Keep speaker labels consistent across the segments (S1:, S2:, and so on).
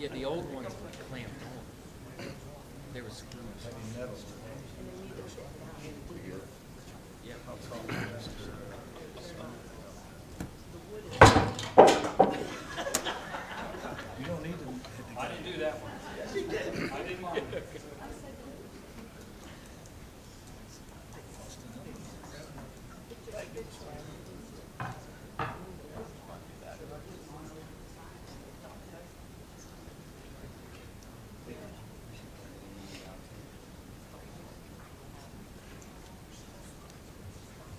S1: Yeah, the old ones were clamped on. They were screws. Yeah.
S2: You don't need to.
S1: I didn't do that one. Yes, you did. I didn't mind.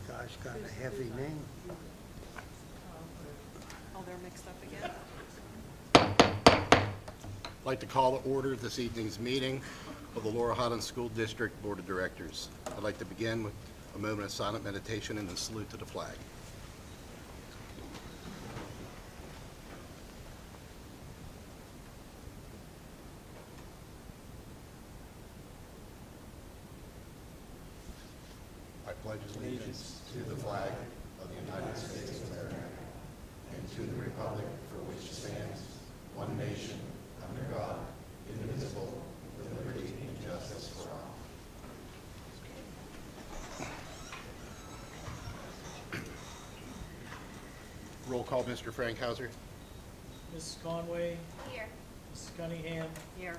S3: Guy's got a heavy name.
S4: Oh, they're mixed up again?
S5: I'd like to call to order this evening's meeting of the Laurel Highlands School District Board of Directors. I'd like to begin with a moment of silent meditation and a salute to the flag. I pledge allegiance to the flag of the United States of America and to the republic for which it stands, one nation, under God, indivisible, with liberty and justice for all. Roll call, Mr. Frankhauser.
S2: Mrs. Conway,
S4: Here.
S2: Mrs. Cunningham,
S4: Here.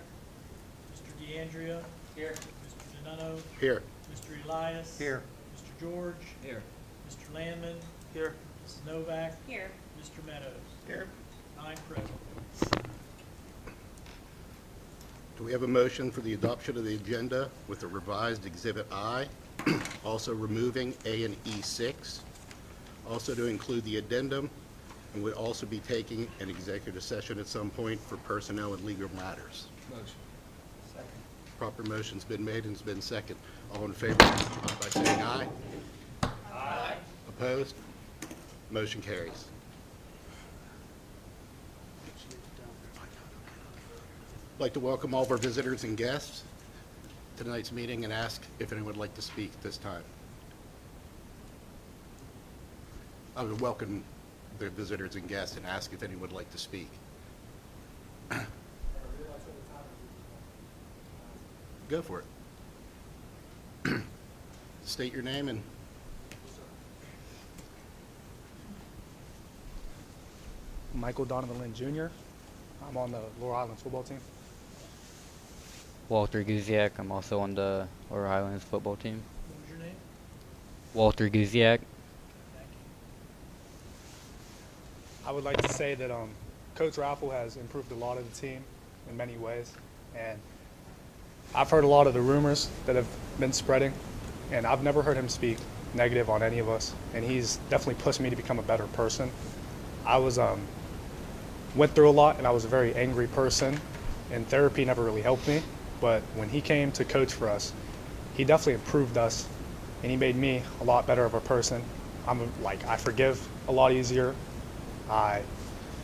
S2: Mr. DeAndrea,
S1: Here.
S2: Mr. Donato,
S5: Here.
S2: Mr. Elias.
S3: Here.
S2: Mr. George,
S1: Here.
S2: Mr. Landman,
S3: Here.
S2: Mrs. Novak,
S4: Here.
S2: Mr. Meadows.
S3: Here.
S2: 9 present.
S5: Do we have a motion for the adoption of the agenda with the revised Exhibit I, also removing A and E6, also to include the addendum, and would also be taking an executive session at some point for personnel and legal matters?
S1: Motion. Second.
S5: Proper motion's been made and it's been second. All in favor, signify by saying aye.
S1: Aye.
S5: Opposed? Motion carries. I'd like to welcome all of our visitors and guests to tonight's meeting and ask if anyone would like to speak at this time. I would welcome the visitors and guests and ask if anyone would like to speak. Go for it. State your name and
S6: Michael Donovan Lynn Jr. I'm on the Laurel Highlands football team.
S7: Walter Guziak. I'm also on the Laurel Highlands football team.
S2: What was your name?
S7: Walter Guziak.
S2: Thank you.
S6: I would like to say that Coach Raffle has improved a lot of the team in many ways, and I've heard a lot of the rumors that have been spreading, and I've never heard him speak negative on any of us, and he's definitely pushed me to become a better person. I was went through a lot, and I was a very angry person, and therapy never really helped me. But when he came to coach for us, he definitely improved us, and he made me a lot better of a person. I forgive a lot easier. I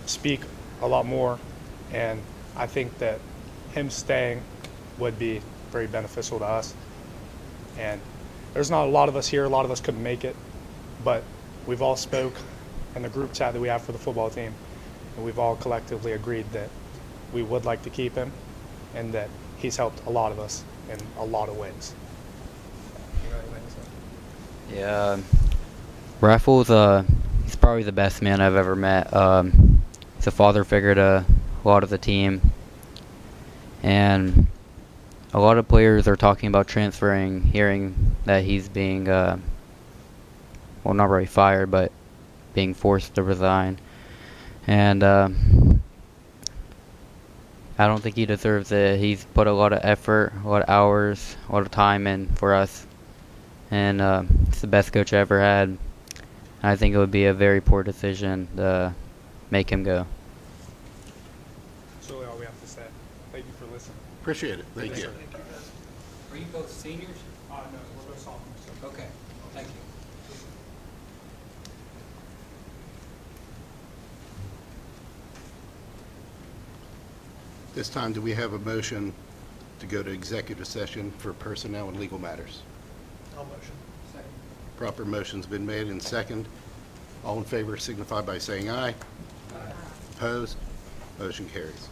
S6: speak a lot more, and I think that him staying would be very beneficial to us. And there's not a lot of us here. A lot of us couldn't make it, but we've all spoke in the group chat that we have for the football team, and we've all collectively agreed that we would like to keep him and that he's helped a lot of us in a lot of ways.
S7: Yeah. Raffles, he's probably the best man I've ever met. He's a father figure to a lot of the team. And a lot of players are talking about transferring, hearing that he's being, well, not really fired, but being forced to resign. And I don't think he deserves it. He's put a lot of effort, a lot of hours, a lot of time in for us. And he's the best coach I ever had. And I think it would be a very poor decision to make him go.
S6: That's really all we have to say. Thank you for listening.
S5: appreciate it. Thank you.
S1: Are you both seniors?
S6: No, we're both sophomores.
S1: Okay, thank you.
S5: This time, do we have a motion to go to executive session for personnel and legal matters?
S2: I'll motion. Second.
S5: Proper motion's been made and second. All in favor signify by saying aye. Opposed? Motion carries.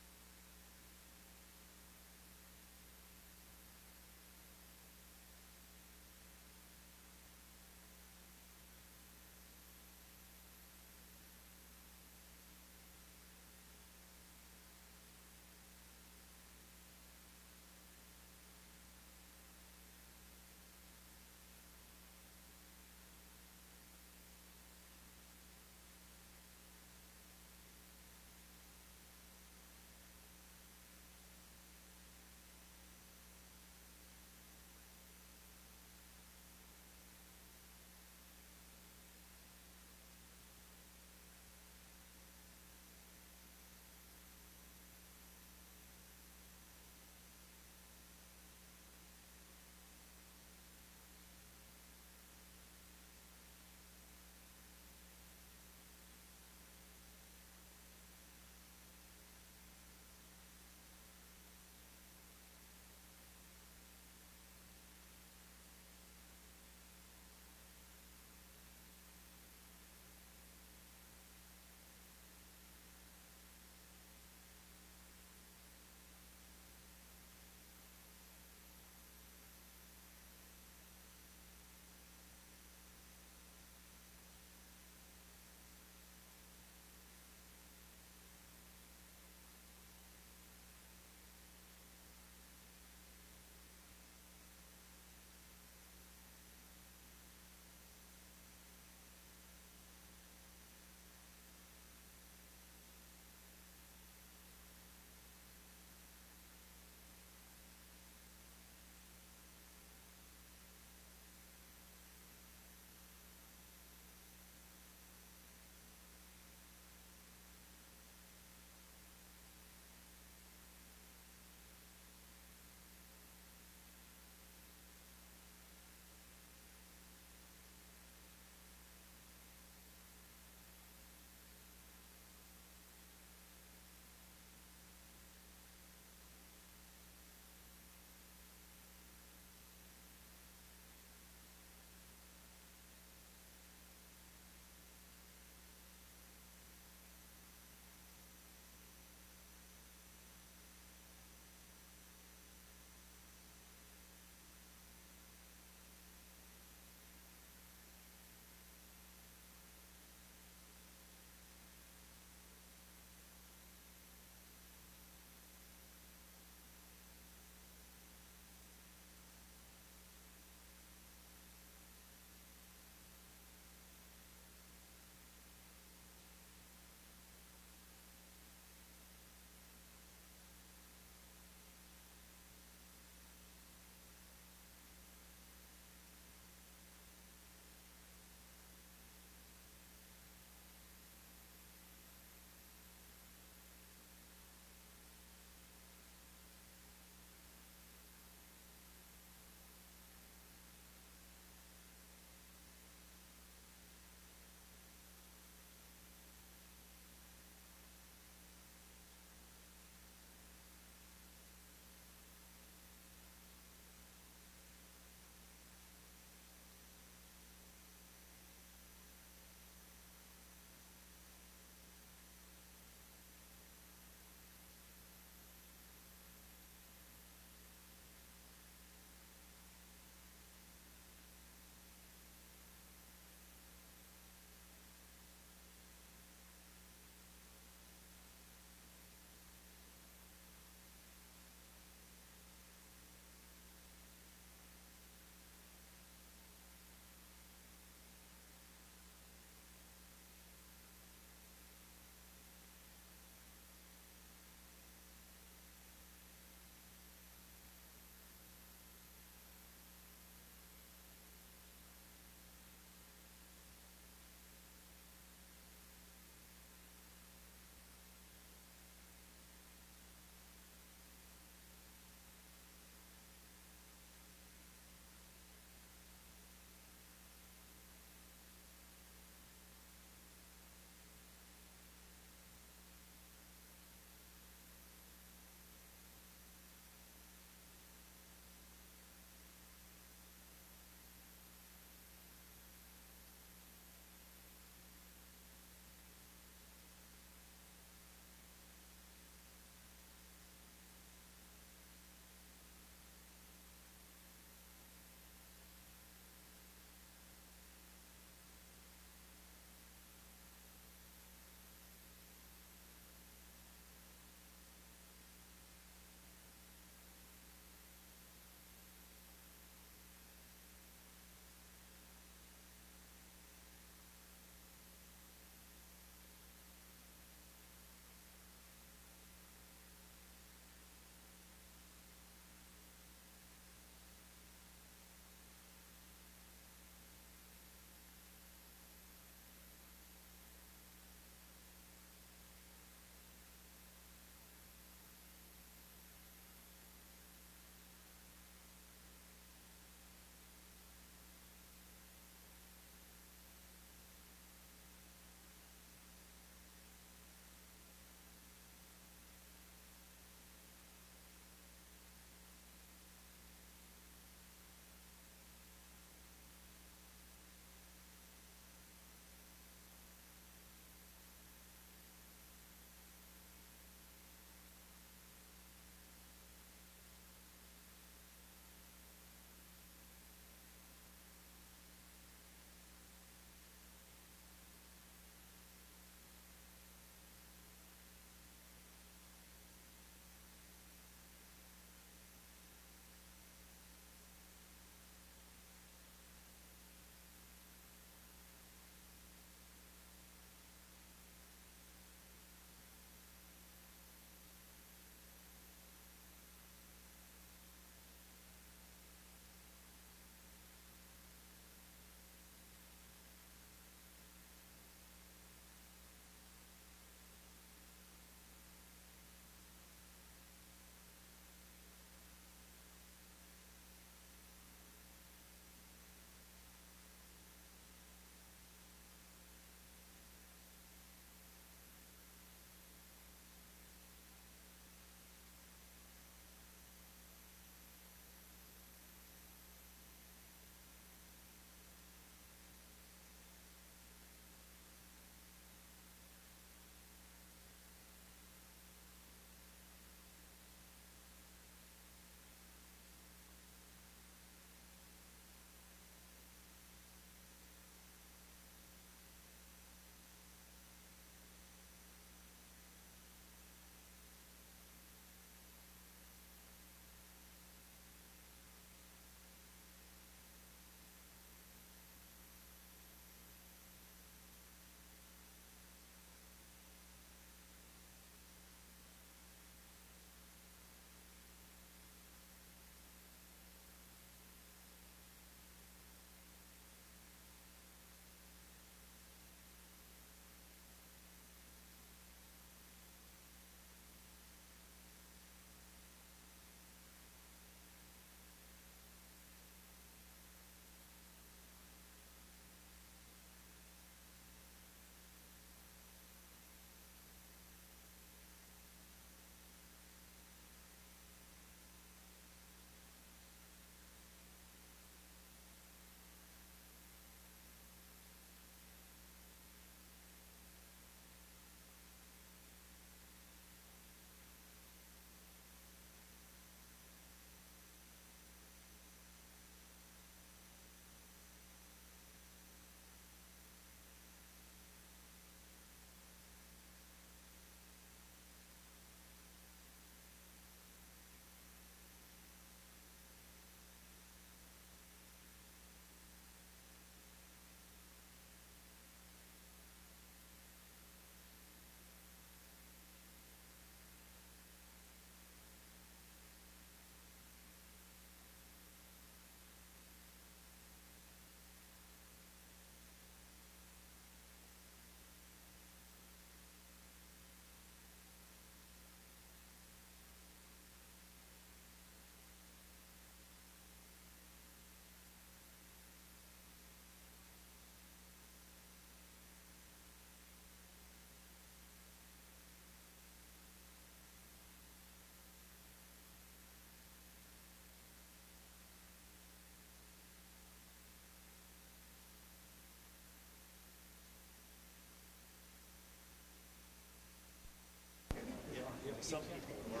S6: Some people were.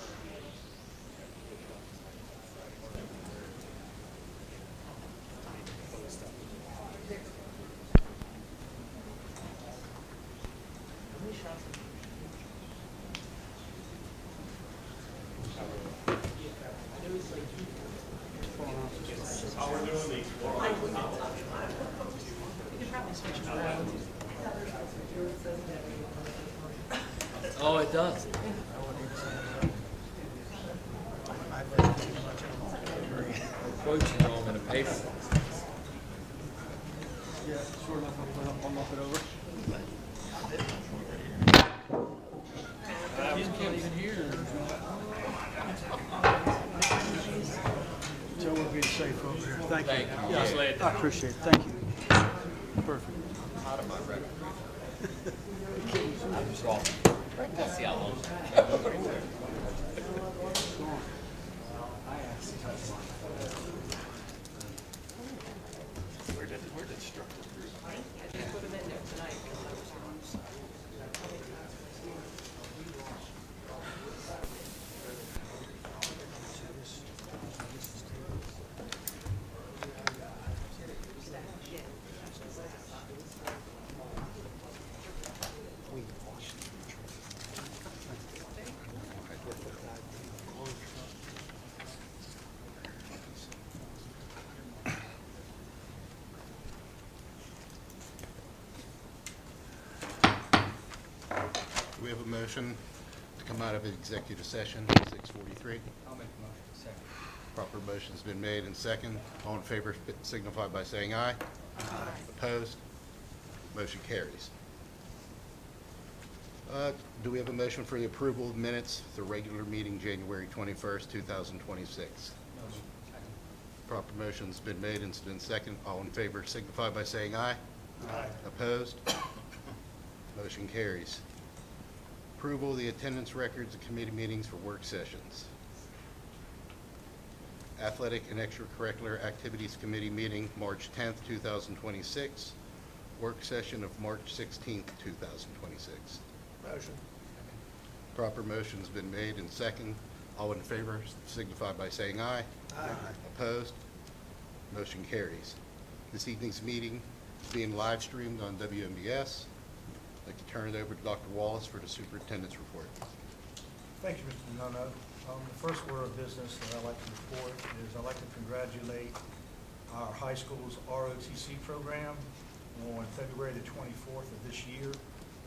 S4: You can probably switch it around.
S1: Oh, it does. Quotes wrong in the paper.
S2: Yeah, sure enough, I'll knock it over.
S1: You can't even hear.
S2: Joe will be safe over here. Thank you.
S1: Thank you.
S2: Yeah,
S1: Just let it-
S2: I appreciate it. Thank you. Perfect.
S1: Out of my record. I'm just wrong. Let's see how long.
S4: Put them in there tonight because I was wrong.
S5: Do we have a motion to come out of executive session, 6:43?
S1: I'll make the motion. Second.
S5: Proper motion's been made and second. All in favor signify by saying aye. Aye. Opposed? Motion carries. Do we have a motion for the approval of minutes, the regular meeting, January 21st, 2026?
S1: Motion.
S5: Proper motion's been made and it's been second. All in favor signify by saying aye.
S2: Aye.
S5: Opposed? Motion carries. Approval of the attendance records of committee meetings for work sessions. Athletic and Extracurricular Activities Committee meeting, March 10th, 2026. Work session of March 16th, 2026.
S2: Motion.
S5: Proper motion's been made and second. All in favor signify by saying aye.
S2: Aye.
S5: Opposed? Motion carries. This evening's meeting is being live streamed on WMBS. I'd like to turn it over to Dr. Wallace for the superintendent's report.
S8: Thank you, Mr. Nono. The first order of business that I'd like to report is I'd like to congratulate our high school's ROTC program. On February the 24th of this year,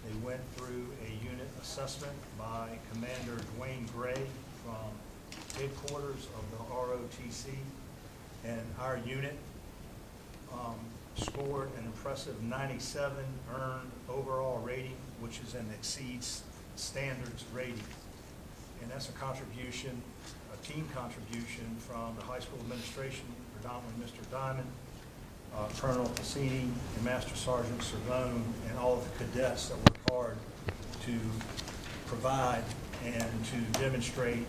S8: they went through a unit assessment by Commander Dwayne Gray from headquarters of the ROTC. And our unit scored an impressive 97 earned overall rating, which is an exceeds standards rating. And that's a contribution, a team contribution from the high school administration, predominantly Mr. Diamond, Colonel Cassini, and Master Sergeant Cervone, and all of the cadets that worked hard to provide and to demonstrate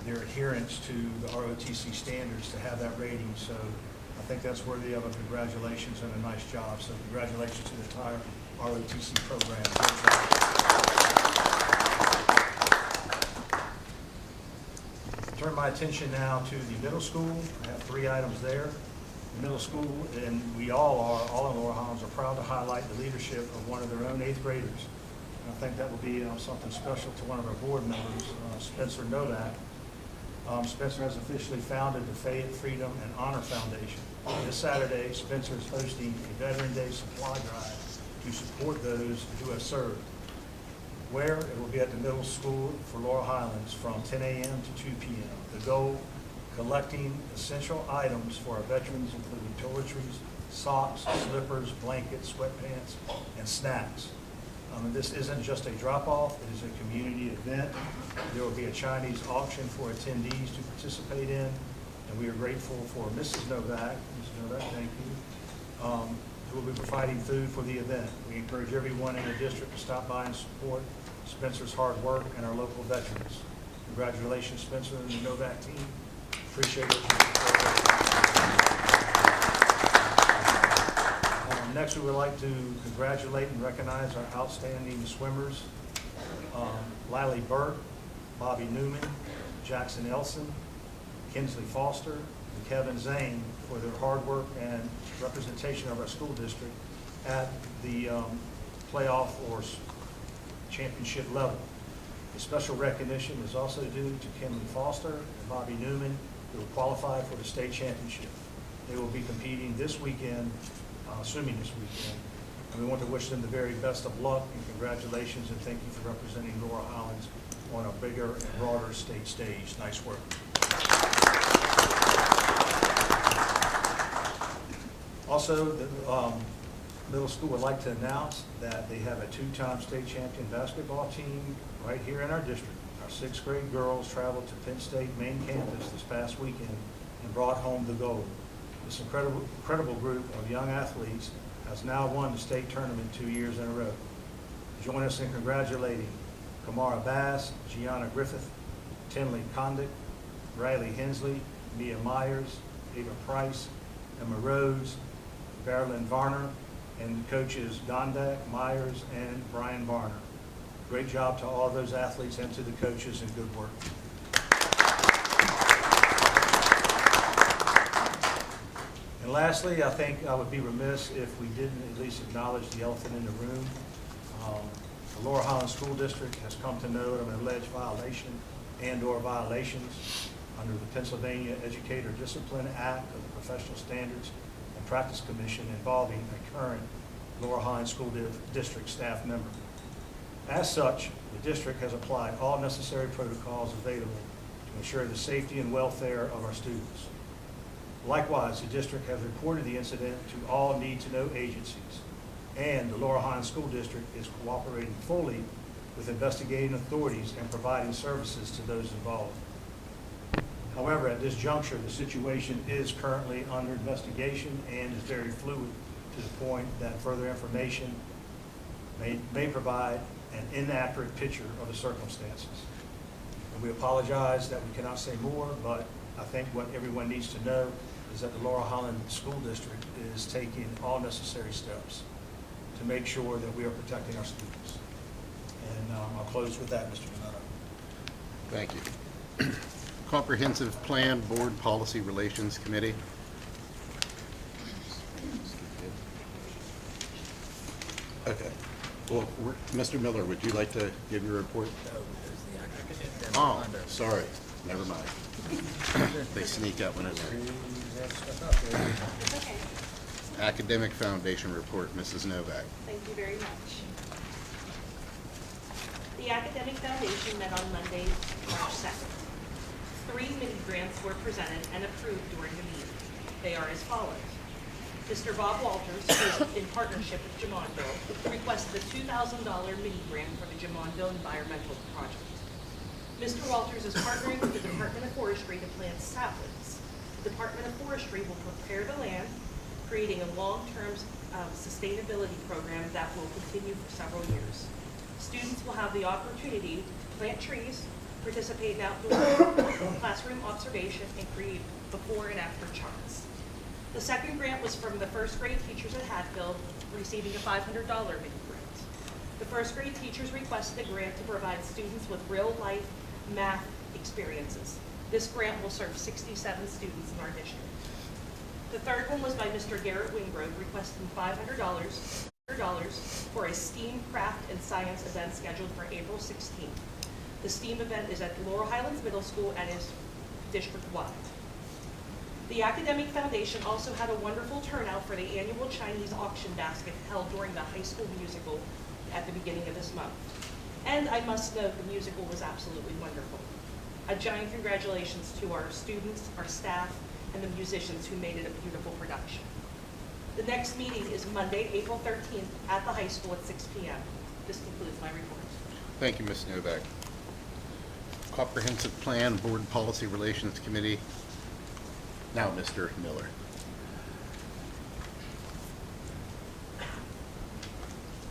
S8: their adherence to the ROTC standards to have that rating. So I think that's worthy of a congratulations and a nice job. So congratulations to the entire ROTC program. Turn my attention now to the middle school. I have 3 items there. The middle school, and we all in Laurel Highlands are proud to highlight the leadership of one of their own 8th graders. And I think that will be something special to one of our board members, Spencer Novak. Spencer has officially founded the Faith, Freedom, and Honor Foundation. This Saturday, Spencer is hosting a Veteran Day supply drive to support those who have served. Where? It will be at the middle school for Laurel Highlands from 10 a.m. to 2 p.m. The goal, collecting essential items for our veterans, including toiletries, socks, slippers, blankets, sweatpants, and snacks. And this isn't just a drop-off, it is a community event. There will be a Chinese auction for attendees to participate in, and we are grateful for Mrs. Novak, thank you, who will be providing food for the event. We encourage everyone in the district to stop by and support Spencer's hard work and our local veterans. Congratulations, Spencer and the Novak team. Appreciate what you do. Next, we would like to congratulate and recognize our outstanding swimmers, Lally Burke, Bobby Newman, Jackson Elson, Kinsley Foster, and Kevin Zane for their hard work and representation of our school district at the playoff or championship level. A special recognition is also due to Kinsley Foster and Bobby Newman, who will qualify for the state championship. They will be competing this weekend, assuming this weekend. And we want to wish them the very best of luck and congratulations, and thank you for representing Laurel Highlands on a bigger and broader state stage. Nice work. Also, the middle school would like to announce that they have a two-time state champion basketball team right here in our district. Our sixth grade girls traveled to Penn State main campus this past weekend and brought home the gold. This incredible group of young athletes has now won the state tournament 2 years in a row. Join us in congratulating Kamara Bass, Gianna Griffith, Tinley Condick, Riley Hensley, Mia Myers, Ava Price, Emma Rose, Marilyn Varner, and coaches Gondak, Myers, and Brian Varner. Great job to all those athletes and to the coaches, and good work. And lastly, I think I would be remiss if we didn't at least acknowledge the elephant in the room. The Laurel Highlands School District has come to know of an alleged violation and/or violations under the Pennsylvania Educator Discipline Act of the Professional Standards and Practice Commission involving a current Laurel Highlands School District staff member. As such, the district has applied all necessary protocols available to ensure the safety and welfare of our students. Likewise, the district has reported the incident to all need-to-know agencies, and the Laurel Highlands School District is cooperating fully with investigating authorities and providing services to those involved. However, at this juncture, the situation is currently under investigation and is very fluid, to the point that further information may provide an inaccurate picture of the circumstances. And we apologize that we cannot say more, but I think what everyone needs to know is that the Laurel Highlands School District is taking all necessary steps to make sure that we are protecting our students. And I'll close with that, Mr. Donato.
S5: Thank you. Comprehensive Plan Board Policy Relations Committee. Okay. Well, Mr. Miller, would you like to give your report? Oh, sorry. Never mind. They sneak up whenever.
S4: Okay.
S5: Academic Foundation report, Mrs. Novak.
S4: Thank you very much. The Academic Foundation met on Monday, March 2nd. 3 mini grants were presented and approved during the meeting. They are as follows. Mr. Bob Walters, who is in partnership with Jamonville, requested a $2,000 mini grant for the Jamonville Environmental Project. Mr. Walters is partnering with the Department of Forestry to plant saplings. The Department of Forestry will prepare the land, creating a long-term sustainability program that will continue for several years. Students will have the opportunity to plant trees, participate in outdoor classroom observation, and create before and after charts. The second grant was from the first grade teachers at Hatfield, receiving a $500 mini grant. The first grade teachers requested a grant to provide students with real-life math experiences. This grant will serve 67 students in our district. The third one was by Mr. Garrett Wingrove, requesting $500 for a STEAM craft and science event scheduled for April 16th. The STEAM event is at Laurel Highlands Middle School and is district-wide. The Academic Foundation also had a wonderful turnout for the annual Chinese auction basket held during the high school musical at the beginning of this month. And I must note, the musical was absolutely wonderful. A giant congratulations to our students, our staff, and the musicians who made it a beautiful production. The next meeting is Monday, April 13th at the high school at 6 p.m. This concludes my report.
S5: Thank you, Ms. Novak. Comprehensive Plan Board Policy Relations Committee. Now, Mr. Miller.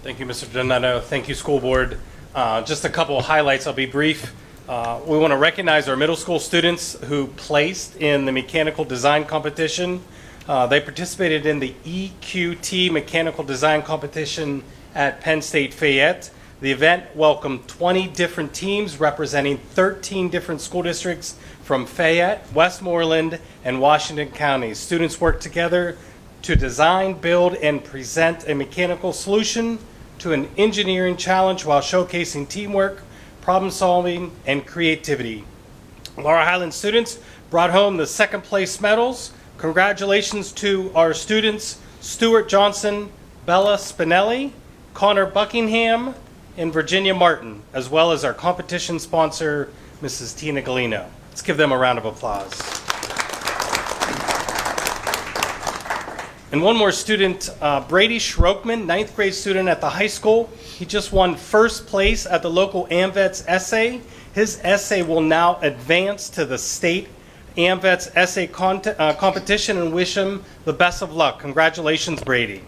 S9: Thank you, Mr. Donato. Thank you, School Board. Just a couple of highlights. I'll be brief. We want to recognize our middle school students who placed in the mechanical design competition. They participated in the EQT mechanical design competition at Penn State Fayette. The event welcomed 20 different teams representing 13 different school districts from Fayette, Westmoreland, and Washington counties. Students worked together to design, build, and present a mechanical solution to an engineering challenge while showcasing teamwork, problem solving, and creativity. Laurel Highlands students brought home the second place medals. Congratulations to our students, Stuart Johnson, Bella Spinelli, Connor Buckingham, and Virginia Martin, as well as our competition sponsor, Mrs. Tina Galino. Let's give them a round of applause. And one more student, Brady Schroekman, 9th grade student at the high school. He just won first place at the local AMVETS essay. His essay will now advance to the state AMVETS essay competition, and wish him the best of luck. Congratulations, Brady.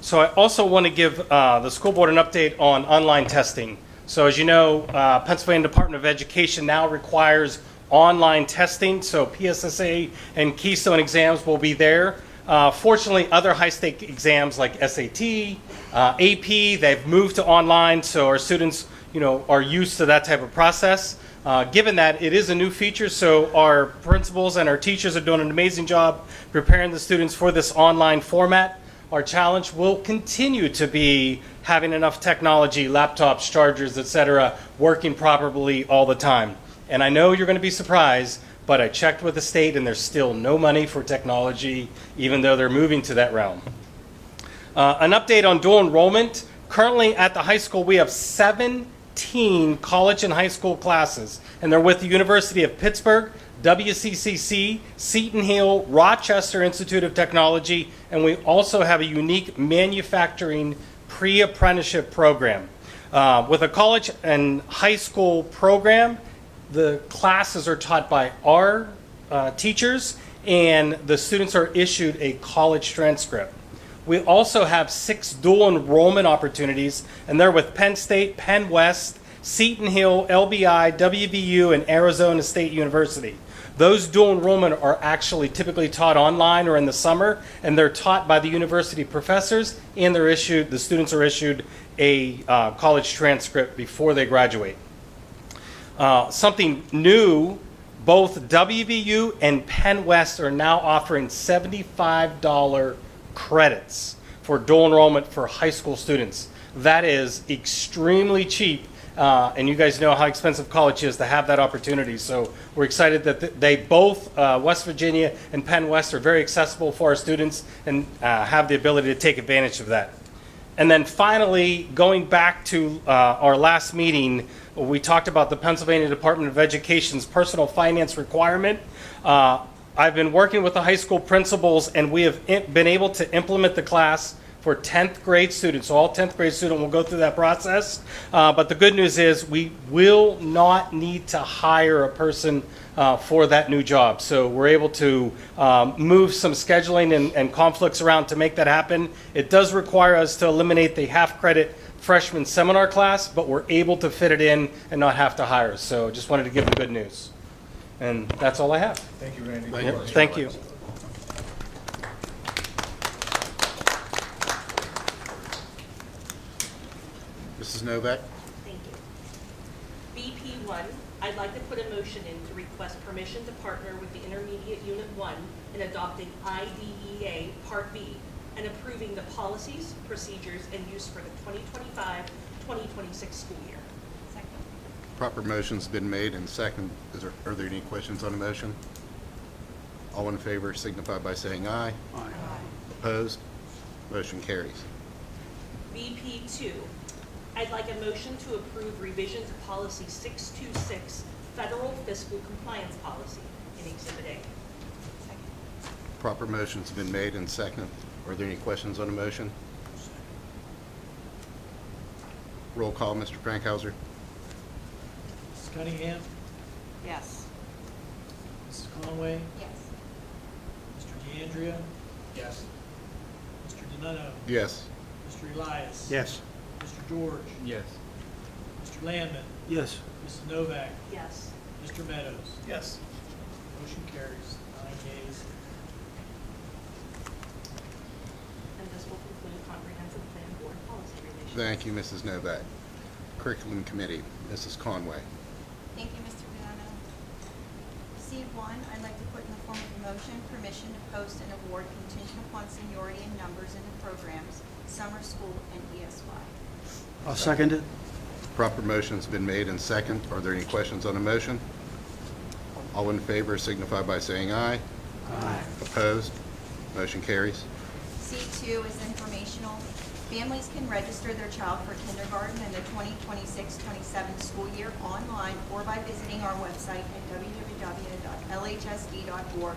S9: So I also want to give the school board an update on online testing. So as you know, Pennsylvania Department of Education now requires online testing. So PSSA and Keystone exams will be there. Fortunately, other high-stake exams like SAT, AP, they've moved to online. So our students, are used to that type of process. Given that it is a new feature, so our principals and our teachers are doing an amazing job preparing the students for this online format. Our challenge will continue to be having enough technology, laptops, chargers, etc., working properly all the time. And I know you're going to be surprised, but I checked with the state and there's still no money for technology, even though they're moving to that realm. An update on dual enrollment. Currently at the high school, we have 17 college and high school classes, and they're with the University of Pittsburgh, WCCC, Seton Hill, Rochester Institute of Technology, and we also have a unique manufacturing pre-apprenticeship program. With a college and high school program, the classes are taught by our teachers, and the students are issued a college transcript. We also have 6 dual enrollment opportunities, and they're with Penn State, Penn West, Seton Hill, LBI, WVU, and Arizona State University. Those dual enrollment are actually typically taught online or in the summer, and they're taught by the university professors, and the students are issued a college transcript before they graduate. Something new, both WVU and Penn West are now offering $75 credits for dual enrollment for high school students. That is extremely cheap. And you guys know how expensive college is to have that opportunity. So we're excited that they both, West Virginia and Penn West, are very accessible for our students and have the ability to take advantage of that. And then finally, going back to our last meeting, we talked about the Pennsylvania Department of Education's personal finance requirement. I've been working with the high school principals, and we have been able to implement the class for 10th grade students. So all 10th grade students will go through that process. But the good news is we will not need to hire a person for that new job. So we're able to move some scheduling and conflicts around to make that happen. It does require us to eliminate the half-credit freshman seminar class, but we're able to fit it in and not have to hire. So just wanted to give the good news. And that's all I have.
S8: Thank you, Randy.
S9: Thank you.
S5: Mrs. Novak?
S4: Thank you. BP1, I'd like to put a motion in to request permission to partner with the Intermediate Unit 1 in adopting IDEA Part B and approving the policies, procedures, and use for the 2025-2026 school year. Second.
S5: Proper motion's been made and second. Are there any questions on the motion? All in favor signify by saying aye.
S2: Aye.
S5: Opposed? Motion carries.
S4: BP2, I'd like a motion to approve revision to policy 626, federal fiscal compliance policy in Exhibit A. Second.
S5: Proper motion's been made and second. Are there any questions on the motion? Roll call, Mr. Frankhauser.
S10: Mrs. Cunningham?
S4: Yes.
S10: Mrs. Conway?
S4: Yes.
S10: Mr. DeAndrea?
S8: Yes.
S10: Mr. Donato?
S5: Yes.
S10: Mr. Elias?
S3: Yes.
S10: Mr. George?
S1: Yes.
S10: Mr. Landman?
S2: Yes.
S10: Mrs. Novak?
S4: Yes.
S10: Mr. Meadows?
S8: Yes.
S10: Motion carries. 9 yeas.
S4: And this will conclude comprehensive plan board policy relations.
S5: Thank you, Mrs. Novak. Curriculum Committee, Mrs. Conway.
S11: Thank you, Mr. Milano. C1, I'd like to put in the form of a motion, permission to post and award contingent upon seniority and numbers in the programs, summer school and ESY.
S2: I'll second it.
S5: Proper motion's been made and second. Are there any questions on the motion? All in favor signify by saying aye. Aye. Opposed? Motion carries.
S11: C2 is informational. Families can register their child for kindergarten in the 2026-27 school year online or by visiting our website at www.lhsd.org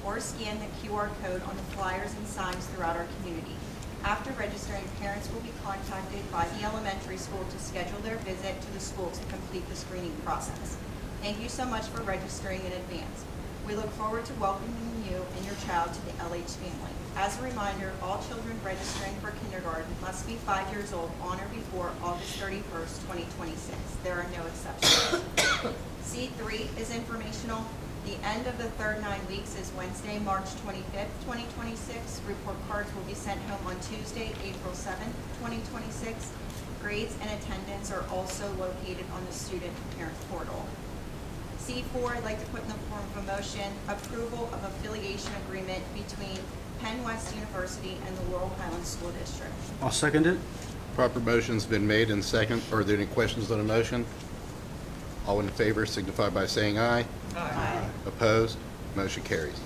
S11: or scan the QR code on the flyers and signs throughout our community. After registering, parents will be contacted by the elementary school to schedule their visit to the school to complete the screening process. Thank you so much for registering in advance. We look forward to welcoming you and your child to the LH family. As a reminder, all children registering for kindergarten must be 5 years old on or before August 31st, 2026. There are no exceptions. C3 is informational. The end of the third 9 weeks is Wednesday, March 25th, 2026. Report cards will be sent home on Tuesday, April 7th, 2026. Grades and attendance are also located on the student parent portal. C4, I'd like to put in the form of a motion, approval of affiliation agreement between Penn West University and the Laurel Highlands School District.
S2: I'll second it.
S5: Proper motion's been made and second. Are there any questions on the motion? All in favor signify by saying aye.
S11: Aye.
S5: Opposed? Motion carries.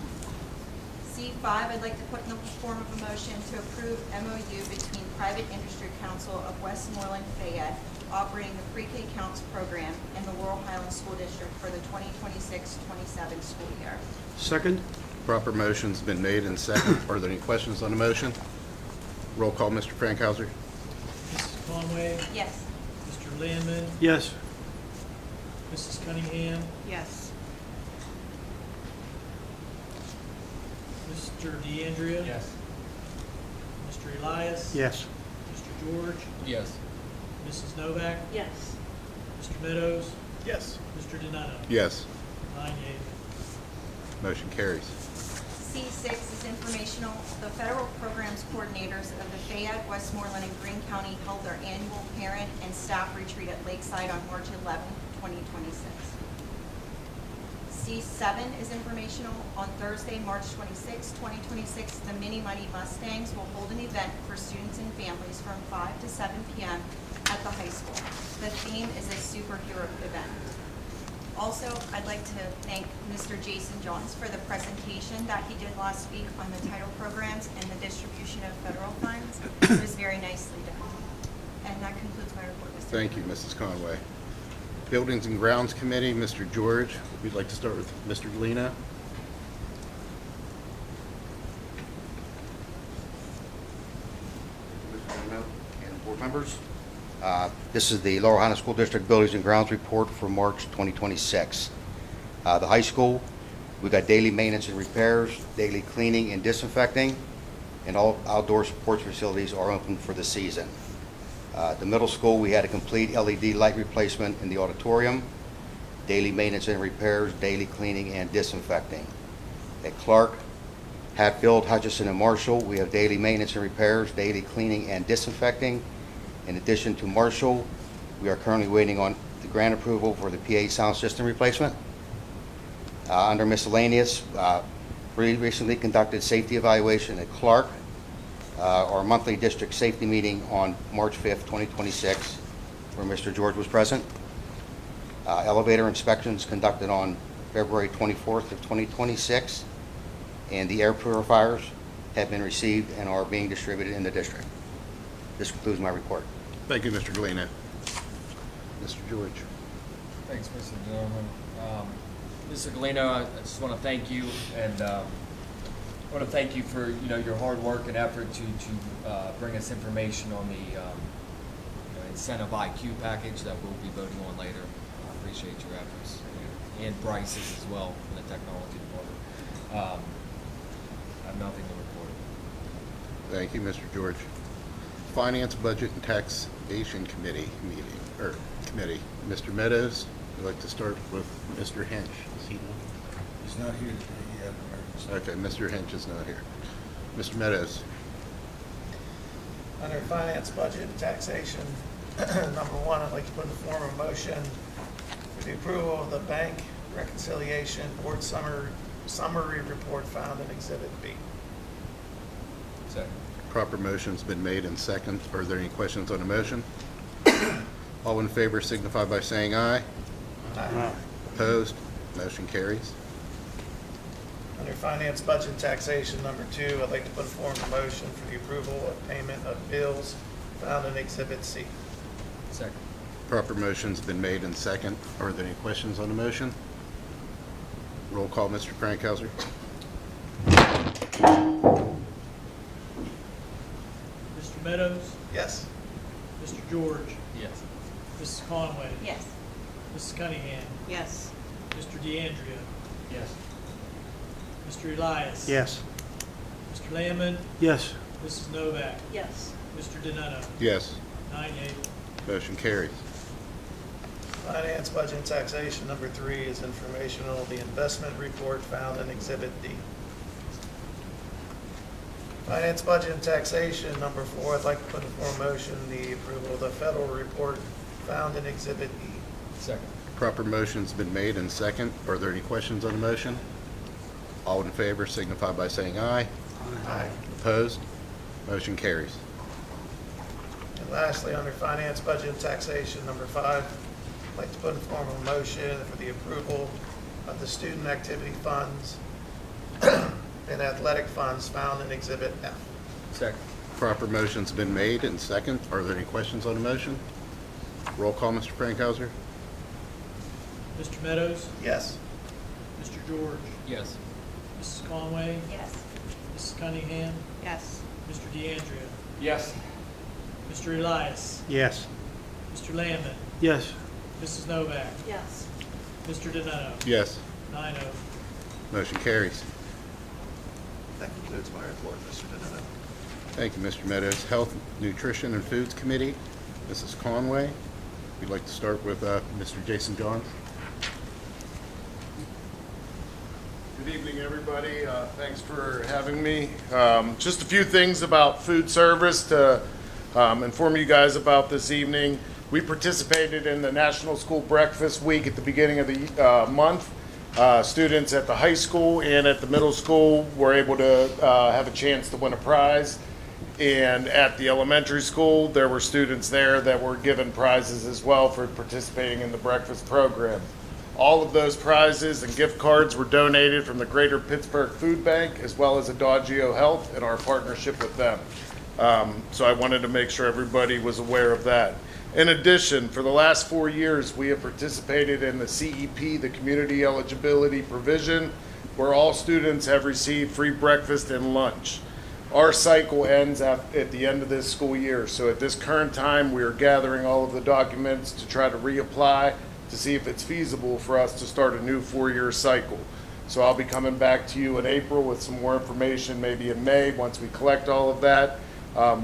S11: C5, I'd like to put in the form of a motion to approve MOU between Private Industry Council of Westmoreland Fayette operating the pre-K counts program and the Laurel Highlands School District for the 2026-27 school year.
S2: Second.
S5: Proper motion's been made and second. Are there any questions on the motion? Roll call, Mr. Frankhauser.
S10: Mrs. Conway.
S11: Yes.
S10: Mr. Landman.
S2: Yes.
S10: Mrs. Cunningham.
S4: Yes.
S10: Mr. DeAndrea.
S1: Yes.
S10: Mr. Elias.
S2: Yes.
S10: Mr. George.
S1: Yes.
S10: Mrs. Novak.
S4: Yes.
S10: Mr. Meadows.
S2: Yes.
S10: Mr. Donato.
S5: Yes.
S10: 9 yeas.
S5: Motion carries.
S11: C6 is informational. The federal programs coordinators of the Fayette, Westmoreland, and Greene County held their annual parent and staff retreat at Lakeside on March 11, 2026. C7 is informational. On Thursday, March 26, 2026, the Mini Mighty Mustangs will hold an event for students and families from 5 to 7 p.m. at the high school. The theme is a superhero event. Also, I'd like to thank Mr. Jason Johns for the presentation that he did last week on the title programs and the distribution of federal funds. It was very nicely done. And that concludes my report, Mr.
S5: Thank you, Mrs. Conway. Buildings and Grounds Committee, Mr. George. We'd like to start with Mr. Galena.
S12: And board members, this is the Laurel Highlands School District Buildings and Grounds Report for March 2026. The high school, we got daily maintenance and repairs, daily cleaning and disinfecting, and all outdoor sports facilities are open for the season. The middle school, we had a complete LED light replacement in the auditorium, daily maintenance and repairs, daily cleaning and disinfecting. At Clark, Hatfield, Hutchinson, and Marshall, we have daily maintenance and repairs, daily cleaning and disinfecting. In addition to Marshall, we are currently waiting on the grant approval for the PA sound system replacement. Under miscellaneous, we recently conducted safety evaluation at Clark, our monthly district safety meeting on March 5th, 2026, where Mr. George was present. Elevator inspections conducted on February 24th of 2026, and the air purifiers have been received and are being distributed in the district. This concludes my report.
S5: Thank you, Mr. Galena. Mr. George.
S1: Thanks, Mr. Gentleman. Mr. Galeno, I just want to thank you, and I want to thank you for your hard work and effort to bring us information on the incentive IQ package that we'll be voting on later. I appreciate your efforts, and Bryce's as well in the technology department. I have nothing to report.
S5: Thank you, Mr. George. Finance, Budget, and Taxation Committee committee. Mr. Meadows, I'd like to start with Mr. Hench. Is he
S13: He's not here today, he had an emergency.
S5: Okay, Mr. Hinch is not here. Mr. Meadows?
S14: Under finance, budget, and taxation, number one, I'd like to put in the form of a motion for the approval of the bank reconciliation board summary report found in Exhibit B.
S1: Second.
S5: Proper motion's been made and second. Are there any questions on the motion? All in favor signify by saying aye.
S14: Aye.
S5: Opposed? Motion carries.
S14: Under finance, budget, and taxation, number two, I'd like to put in form of a motion for the approval of payment of bills found in Exhibit C.
S1: Second.
S5: Proper motion's been made and second. Are there any questions on the motion? Roll call, Mr. Crankhauser.
S10: Mr. Meadows,
S14: Yes.
S10: Mr. George,
S1: Yes.
S10: Mrs. Conway,
S11: Yes.
S10: Mrs. Cunningham,
S4: Yes.
S10: Mr. DeAndrea,
S1: Yes.
S10: Mr. Elias.
S2: Yes.
S10: Mr. Lamb,
S2: Yes.
S10: Mrs. Novak,
S4: Yes.
S10: Mr. Donato.
S5: Yes.
S10: 9-8.
S5: Motion carries.
S14: Finance, budget, and taxation, number three is informational, the investment report found in Exhibit D. Finance, budget, and taxation, number four, I'd like to put in form of motion the approval of the federal report found in Exhibit E.
S1: Second.
S5: Proper motion's been made and second. Are there any questions on the motion? All in favor signify by saying aye.
S14: Aye.
S5: Opposed? Motion carries.
S14: And lastly, under finance, budget, and taxation, number five, I'd like to put in form of a motion for the approval of the student activity funds and athletic funds found in Exhibit F.
S1: Second.
S5: Proper motion's been made and second. Are there any questions on the motion? Roll call, Mr. Crankhauser.
S10: Mr. Meadows,
S14: Yes.
S10: Mr. George,
S1: Yes.
S10: Mrs. Conway,
S11: Yes.
S10: Mrs. Cunningham,
S4: Yes.
S10: Mr. DeAndrea,
S1: Yes.
S10: Mr. Elias,
S2: Yes.
S10: Mr. Lamb,
S2: Yes.
S10: Mrs. Novak,
S4: Yes.
S10: Mr. Donato.
S5: Yes.
S10: 9-0.
S5: Motion carries.
S14: That concludes my report, Mr. Donato.
S5: Thank you, Mr. Meadows. Health, Nutrition, and Foods Committee, Mrs. Conway. We'd like to start with Mr. Jason Johns.
S15: Good evening, everybody. Thanks for having me. Just a few things about food service to inform you guys about this evening. We participated in the National School Breakfast Week at the beginning of the month. Students at the high school and at the middle school were able to have a chance to win a prize. And at the elementary school, there were students there that were given prizes as well for participating in the breakfast program. All of those prizes and gift cards were donated from the Greater Pittsburgh Food Bank as well as Adagio Health and our partnership with them. So I wanted to make sure everybody was aware of that. In addition, for the last 4 years, we have participated in the CEP, the Community Eligibility Provision, where all students have received free breakfast and lunch. Our cycle ends at the end of this school year. So at this current time, we are gathering all of the documents to try to reapply to see if it's feasible for us to start a new 4-year cycle. So I'll be coming back to you in April with some more information, maybe in May, once we collect all of that.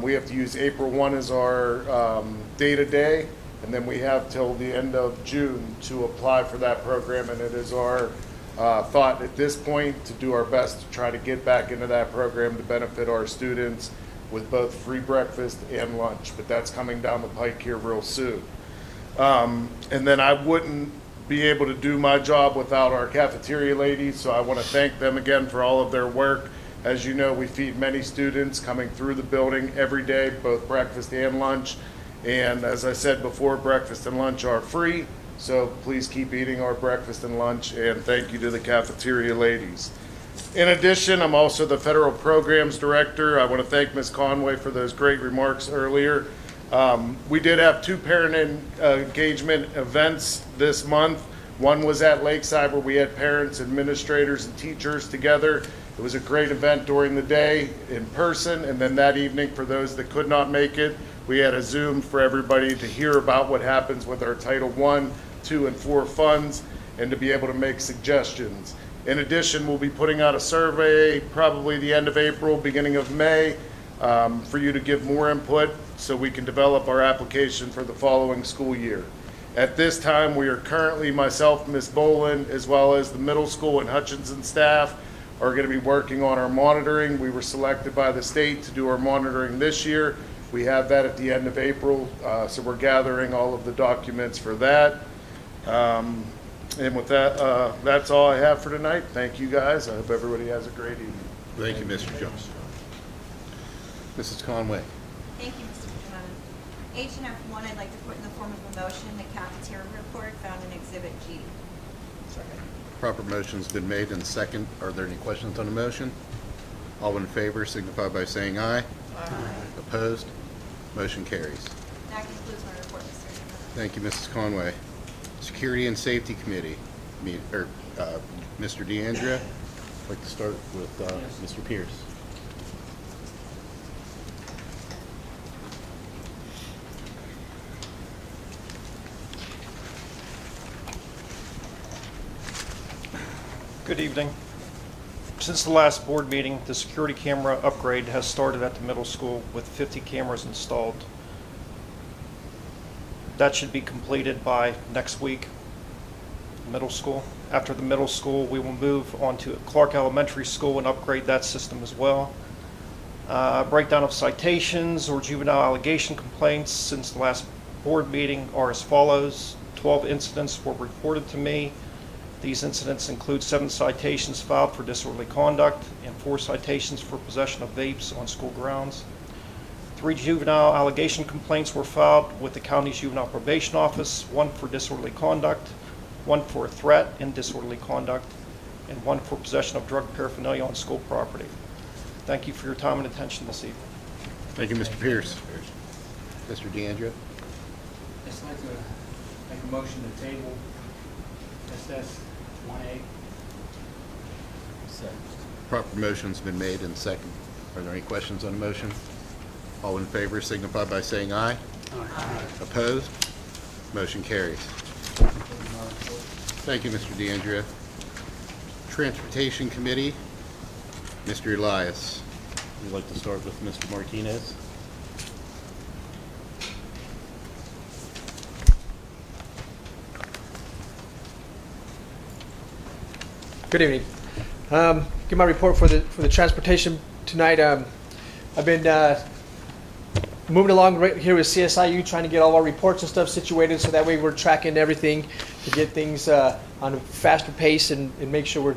S15: We have to use April 1 as our day-to-day, and then we have till the end of June to apply for that program, and it is our thought at this point to do our best to try to get back into that program to benefit our students with both free breakfast and lunch, but that's coming down the pike here real soon. And then I wouldn't be able to do my job without our cafeteria ladies, so I want to thank them again for all of their work. As you know, we feed many students coming through the building every day, both breakfast and lunch. And as I said before, breakfast and lunch are free, so please keep eating our breakfast and lunch, and thank you to the cafeteria ladies. In addition, I'm also the Federal Programs Director. I want to thank Ms. Conway for those great remarks earlier. We did have 2 parent engagement events this month. One was at Lakeside where we had parents, administrators, and teachers together. It was a great event during the day in person, and then that evening, for those that could not make it, we had a Zoom for everybody to hear about what happens with our Title I, II, and IV funds, and to be able to make suggestions. In addition, we'll be putting out a survey probably the end of April, beginning of May, for you to give more input so we can develop our application for the following school year. At this time, we are currently, myself, Ms. Boland, as well as the middle school and Hutchinson staff are going to be working on our monitoring. We were selected by the state to do our monitoring this year. We have that at the end of April, so we're gathering all of the documents for that. And with that, that's all I have for tonight. Thank you, guys. I hope everybody has a great evening.
S5: Thank you, Mr. Jones. Mrs. Conway.
S11: Thank you, Mr. Chairman. H&F1, I'd like to put in the form of a motion the cafeteria report found in Exhibit G.
S5: Proper motion's been made and second. Are there any questions on the motion? All in favor signify by saying aye. Aye. Opposed? Motion carries.
S11: That concludes my report, Mr. Chairman.
S5: Thank you, Mrs. Conway. Security and Safety Committee, Mr. DeAndrea. I'd like to start with Mr. Pierce.
S16: Good evening. Since the last board meeting, the security camera upgrade has started at the middle school with 50 cameras installed. That should be completed by next week, middle school. After the middle school, we will move on to Clark Elementary School and upgrade that system as well. Breakdown of citations or juvenile allegation complaints since the last board meeting are as follows. 12 incidents were reported to me. These incidents include 7 citations filed for disorderly conduct and 4 citations for possession of vapes on school grounds. 3 juvenile allegation complaints were filed with the county's juvenile probation office, 1 for disorderly conduct, 1 for a threat and disorderly conduct, and 1 for possession of drug paraphernalia on school property. Thank you for your time and attention this evening.
S5: Thank you, Mr. Pierce. Mr. DeAndrea.
S10: I'd like to make a motion to table SS 1A.
S1: Second.
S5: Proper motion's been made and second. Are there any questions on the motion? All in favor signify by saying aye. Aye. Opposed? Motion carries. Thank you, Mr. DeAndrea. Transportation Committee, Mr. Elias. We'd like to start with Mr. Martinez.
S17: Good evening. Give my report for the transportation tonight. I've been moving along right here with CSIU, trying to get all our reports and stuff situated so that way we're tracking everything to get things on a faster pace and make sure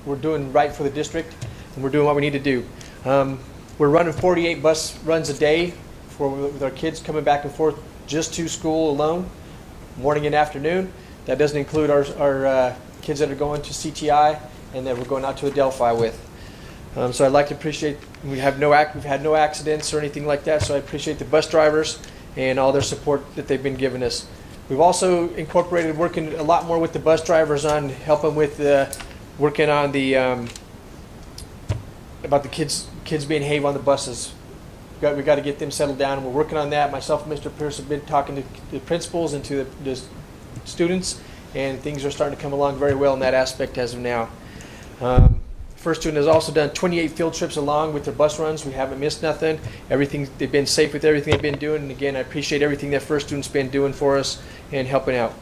S17: we're doing right for the district and we're doing what we need to do. We're running 48 bus runs a day with our kids coming back and forth just to school alone, morning and afternoon. That doesn't include our kids that are going to CTI and that we're going out to Adelphi with. So I'd like to appreciate, we've had no accidents or anything like that, so I appreciate the bus drivers and all their support that they've been giving us. We've also incorporated working a lot more with the bus drivers on helping with working on the about the kids being on the buses. We got to get them settled down, and we're working on that. Myself and Mr. Pierce have been talking to the principals and to the students, and things are starting to come along very well in that aspect as of now. First student has also done 28 field trips along with their bus runs. We haven't missed nothing. They've been safe with everything they've been doing. And again, I appreciate everything that first student's been doing for us and helping out.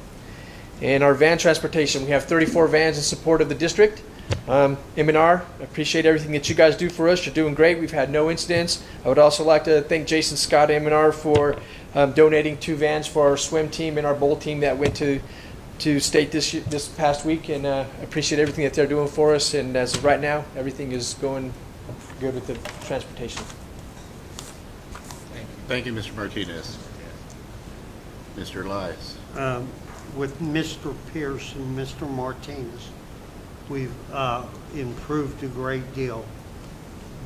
S17: And our van transportation, we have 34 vans in support of the district. M&R, I appreciate everything that you guys do for us. You're doing great. We've had no incidents. I would also like to thank Jason Scott, M&R, for donating 2 vans for our swim team and our bowl team that went to state this past week, and appreciate everything that they're doing for us. And as of right now, everything is going good with the transportation.
S5: Thank you, Mr. Martinez. Mr. Elias.
S3: With Mr. Pierce and Mr. Martinez, we've improved a great deal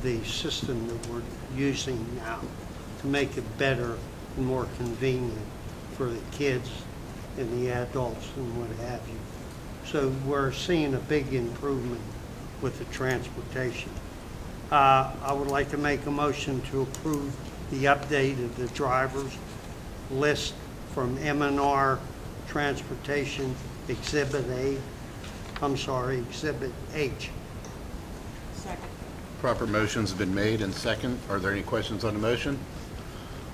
S3: the system that we're using now to make it better and more convenient for the kids and the adults and what have you. So we're seeing a big improvement with the transportation. I would like to make a motion to approve the update of the drivers list from M&R Transportation Exhibit Exhibit H.
S11: Second.
S5: Proper motion's been made and second. Are there any questions on the motion?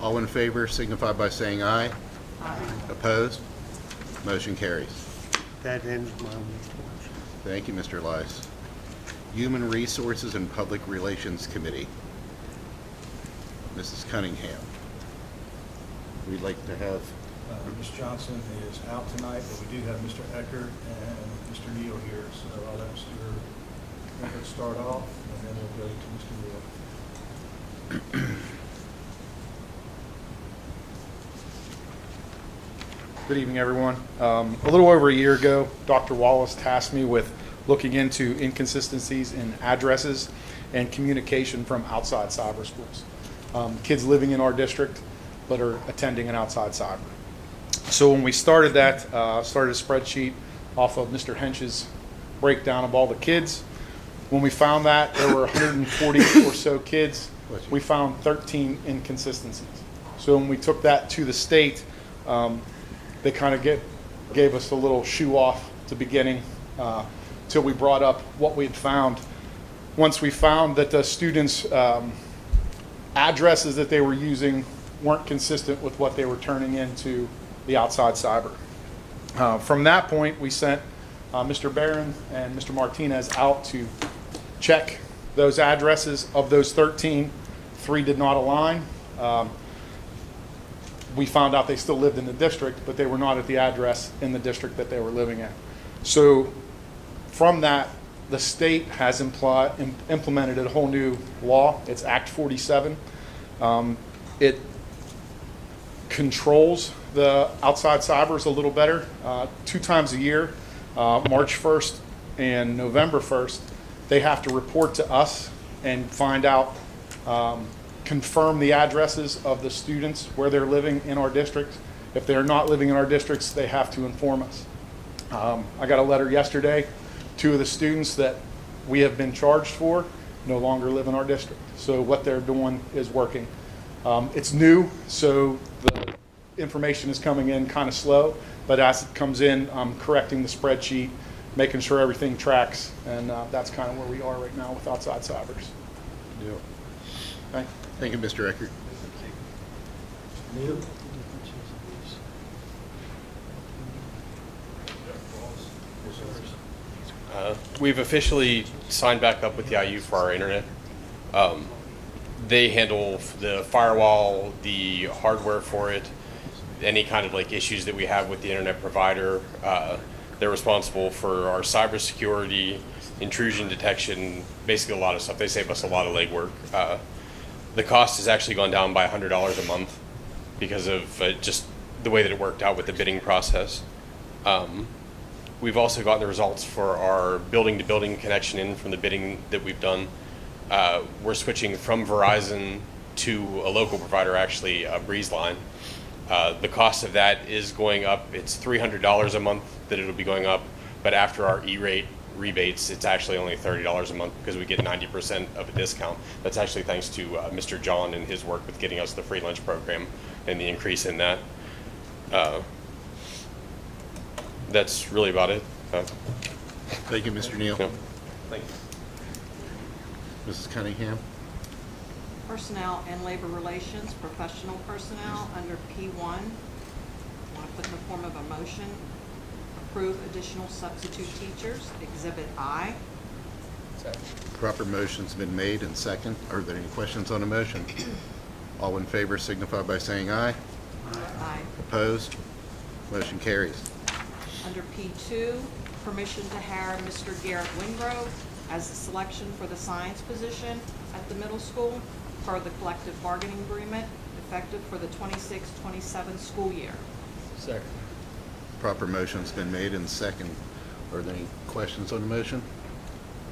S5: All in favor signify by saying aye. Aye. Opposed? Motion carries.
S3: That ends my report.
S5: Thank you, Mr. Lice. Human Resources and Public Relations Committee. Mrs. Cunningham. We'd like to have,
S8: Ms. Johnson is out tonight, but we do have Mr. Eckert and Mr. Neal here, so I'll let Mr. Eckert start off, and then we'll go to Mr. Neal.
S18: Good evening, everyone. A little over a year ago, Dr. Wallace tasked me with looking into inconsistencies in addresses and communication from outside cyber schools. Kids living in our district but are attending an outside cyber. So when we started that, started a spreadsheet off of Mr. Hench's breakdown of all the kids. When we found that there were 140 or so kids, we found 13 inconsistencies. So when we took that to the state, they kind of gave us a little shoe off at the beginning till we brought up what we had found. Once we found that the students' addresses that they were using weren't consistent with what they were turning into the outside cyber. From that point, we sent Mr. Barron and Mr. Martinez out to check those addresses. Of those 13, 3 did not align. We found out they still lived in the district, but they were not at the address in the district that they were living at. So from that, the state has implemented a whole new law. It's Act 47. It controls the outside cybers a little better. 2 times a year, March 1st and November 1st, they have to report to us and find out, confirm the addresses of the students where they're living in our district. If they're not living in our districts, they have to inform us. I got a letter yesterday. 2 of the students that we have been charged for no longer live in our district. So what they're doing is working. It's new, so the information is coming in kind of slow, but as it comes in, I'm correcting the spreadsheet, making sure everything tracks, and that's kind of where we are right now with outside cybers.
S5: deal.
S18: Thank
S5: Thank you, Mr. Eckert.
S8: Neal?
S19: We've officially signed back up with the IU for our internet. They handle the firewall, the hardware for it, any kind of like issues that we have with the internet provider. They're responsible for our cybersecurity, intrusion detection, basically a lot of stuff. They save us a lot of legwork. The cost has actually gone down by $100 a month because of just the way that it worked out with the bidding process. We've also gotten the results for our building-to-building connection in from the bidding that we've done. We're switching from Verizon to a local provider, actually, BreezeLine. The cost of that is going up. It's $300 a month that it'll be going up, but after our E-rate rebates, it's actually only $30 a month because we get 90% of a discount. That's actually thanks to Mr. John and his work with getting us the free lunch program and the increase in that. That's really about it.
S5: Thank you, Mr. Neal.
S19: Yeah. Thank you.
S5: Mrs. Cunningham.
S4: Personnel and Labor Relations, Professional Personnel, under P1. Want to put in the form of a motion, approve additional substitute teachers, Exhibit I.
S5: Proper motion's been made and second. Are there any questions on the motion? All in favor signify by saying aye.
S4: Aye.
S5: Opposed? Motion carries.
S4: Under P2, permission to hire Mr. Garrett Wingrove as the selection for the science position at the middle school per the collective bargaining agreement effective for the 26-27 school year.
S1: Second.
S5: Proper motion's been made and second. Are there any questions on the motion?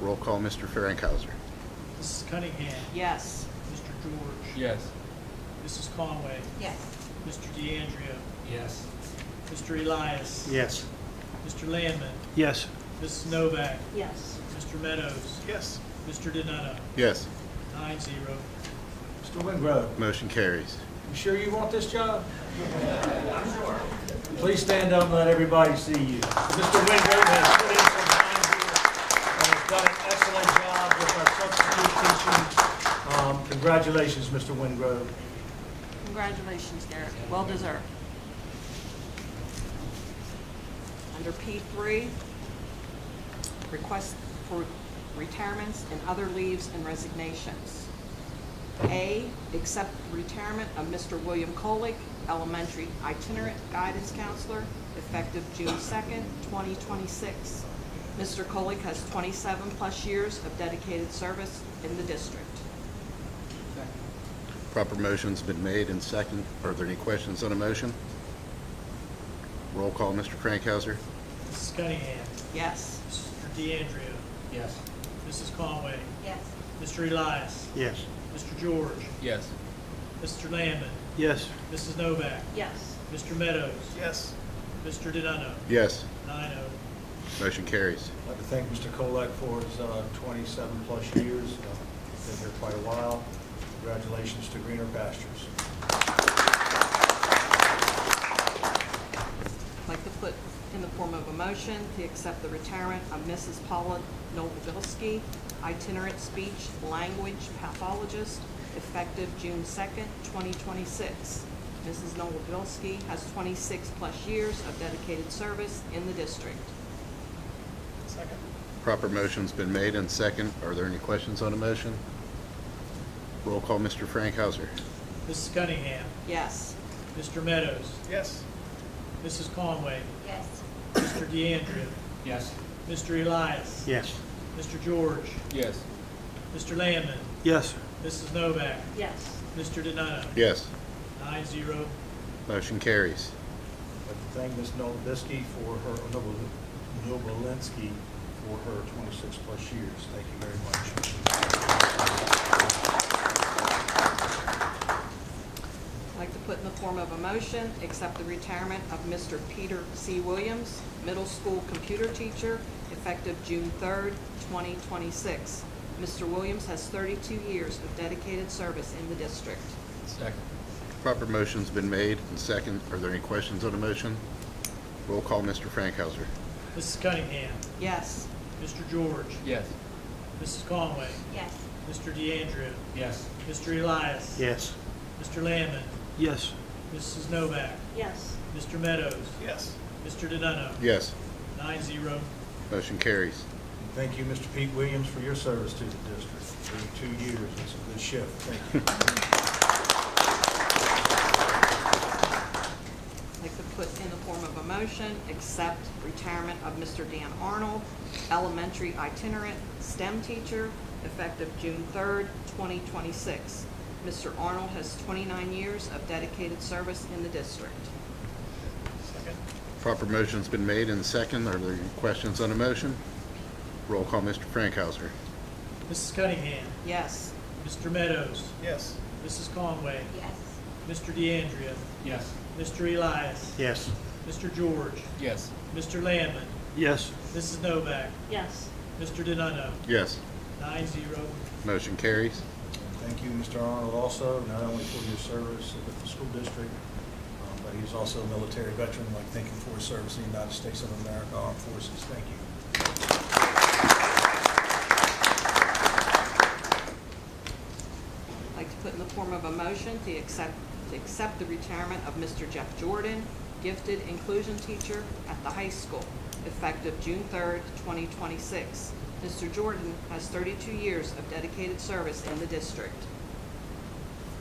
S5: Roll call, Mr. Ferenkhauser.
S10: Mrs. Cunningham.
S4: Yes.
S10: Mr. George.
S1: Yes.
S10: Mrs. Conway.
S11: Yes.
S10: Mr. DeAndrea.
S1: Yes.
S10: Mr. Elias.
S3: Yes.
S10: Mr. Landman.
S2: Yes.
S10: Mrs. Novak.
S4: Yes.
S10: Mr. Meadows.
S8: Yes.
S10: Mr. Donato.
S5: Yes.
S10: 9-0.
S8: Mr. Wingrove,
S5: Motion carries.
S8: you sure you want this job? I'm sure. Please stand up and let everybody see you. Mr. Wingrove has put in some time here and has done an excellent job with our substitute teaching. Congratulations, Mr. Wingrove.
S4: Congratulations, Garrett. Well deserved. Under P3, request for retirements and other leaves and resignations. A, accept the retirement of Mr. William Kolick, elementary itinerant guidance counselor, effective June 2nd, 2026. Mr. Kolick has 27-plus years of dedicated service in the district.
S5: Proper motion's been made and second. Are there any questions on a motion? Roll call, Mr. Frankhauser.
S10: Mrs. Cunningham.
S4: Yes.
S10: Mr. DeAndrea. Yes. Mrs. Conway.
S11: Yes.
S10: Mr. Elias.
S3: Yes.
S10: Mr. George.
S1: Yes.
S10: Mr. Lamb.
S2: Yes.
S10: Mrs. Novak.
S4: Yes.
S10: Mr. Meadows.
S14: Yes.
S10: Mr. Donato.
S5: Yes.
S10: 9-0.
S5: Motion carries.
S8: I'd like to thank Mr. Kolek for his 27-plus years. Been here quite a while. Congratulations to greener pastures.
S4: I'd like to put in the form of a motion to accept the retirement of Mrs. Paula Novobilski, itinerant speech language pathologist, effective June 2nd, 2026. Mrs. Novobilski has 26-plus years of dedicated service in the district.
S14: Second.
S5: Proper motion's been made and second. Are there any questions on a motion? Roll call, Mr. Frankhauser.
S10: Mrs. Cunningham.
S4: Yes.
S10: Mr. Meadows.
S14: Yes.
S10: Mrs. Conway.
S11: Yes.
S10: Mr. DeAndrea. Yes. Mr. Elias.
S3: Yes.
S10: Mr. George.
S1: Yes.
S10: Mr. Lamb.
S2: Yes.
S10: Mrs. Novak.
S4: Yes.
S10: Mr. Donato.
S5: Yes.
S10: 9-0.
S5: Motion carries.
S8: I'd like to thank Ms. Novobilski for her, Novolinski for her 26-plus years. Thank you very much.
S4: I'd like to put in the form of a motion, accept the retirement of Mr. Peter C. Williams, middle school computer teacher, effective June 3rd, 2026. Mr. Williams has 32 years of dedicated service in the district.
S1: Second.
S5: Proper motion's been made and second. Are there any questions on the motion? Roll call, Mr. Frankhauser.
S10: Mrs. Cunningham.
S4: Yes.
S10: Mr. George.
S1: Yes.
S10: Mrs. Conway.
S11: Yes.
S10: Mr. DeAndrea. Yes. Mr. Elias.
S3: Yes.
S10: Mr. Lamb.
S2: Yes.
S10: Mrs. Novak.
S4: Yes.
S10: Mr. Meadows.
S14: Yes.
S10: Mr. Donato.
S5: Yes.
S10: 9-0.
S5: Motion carries.
S8: And thank you, Mr. Pete Williams, for your service to the district. 32 years. It's a good shift. Thank you.
S4: I'd like to put in the form of a motion, accept retirement of Mr. Dan Arnold, elementary itinerant STEM teacher, effective June 3rd, 2026. Mr. Arnold has 29 years of dedicated service in the district.
S14: Second.
S5: Proper motion's been made and second. Are there any questions on the motion? Roll call, Mr. Frankhauser.
S10: Mrs. Cunningham.
S4: Yes.
S10: Mr. Meadows.
S14: Yes.
S10: Mrs. Conway.
S11: Yes.
S10: Mr. DeAndrea. Yes. Mr. Elias.
S3: Yes.
S10: Mr. George.
S1: Yes.
S10: Mr. Lamb.
S2: Yes.
S10: Mrs. Novak.
S4: Yes.
S10: Mr. Donato.
S5: Yes.
S10: 9-0.
S5: Motion carries.
S8: Thank you, Mr. Arnold, also, not only for your service with the school district, but he's also a military veteran. I'd like to thank him for his service in the United States of America Armed Forces. Thank you.
S4: I'd like to put in the form of a motion to accept the retirement of Mr. Jeff Jordan, gifted inclusion teacher at the high school, effective June 3rd, 2026. Mr. Jordan has 32 years of dedicated service in the district.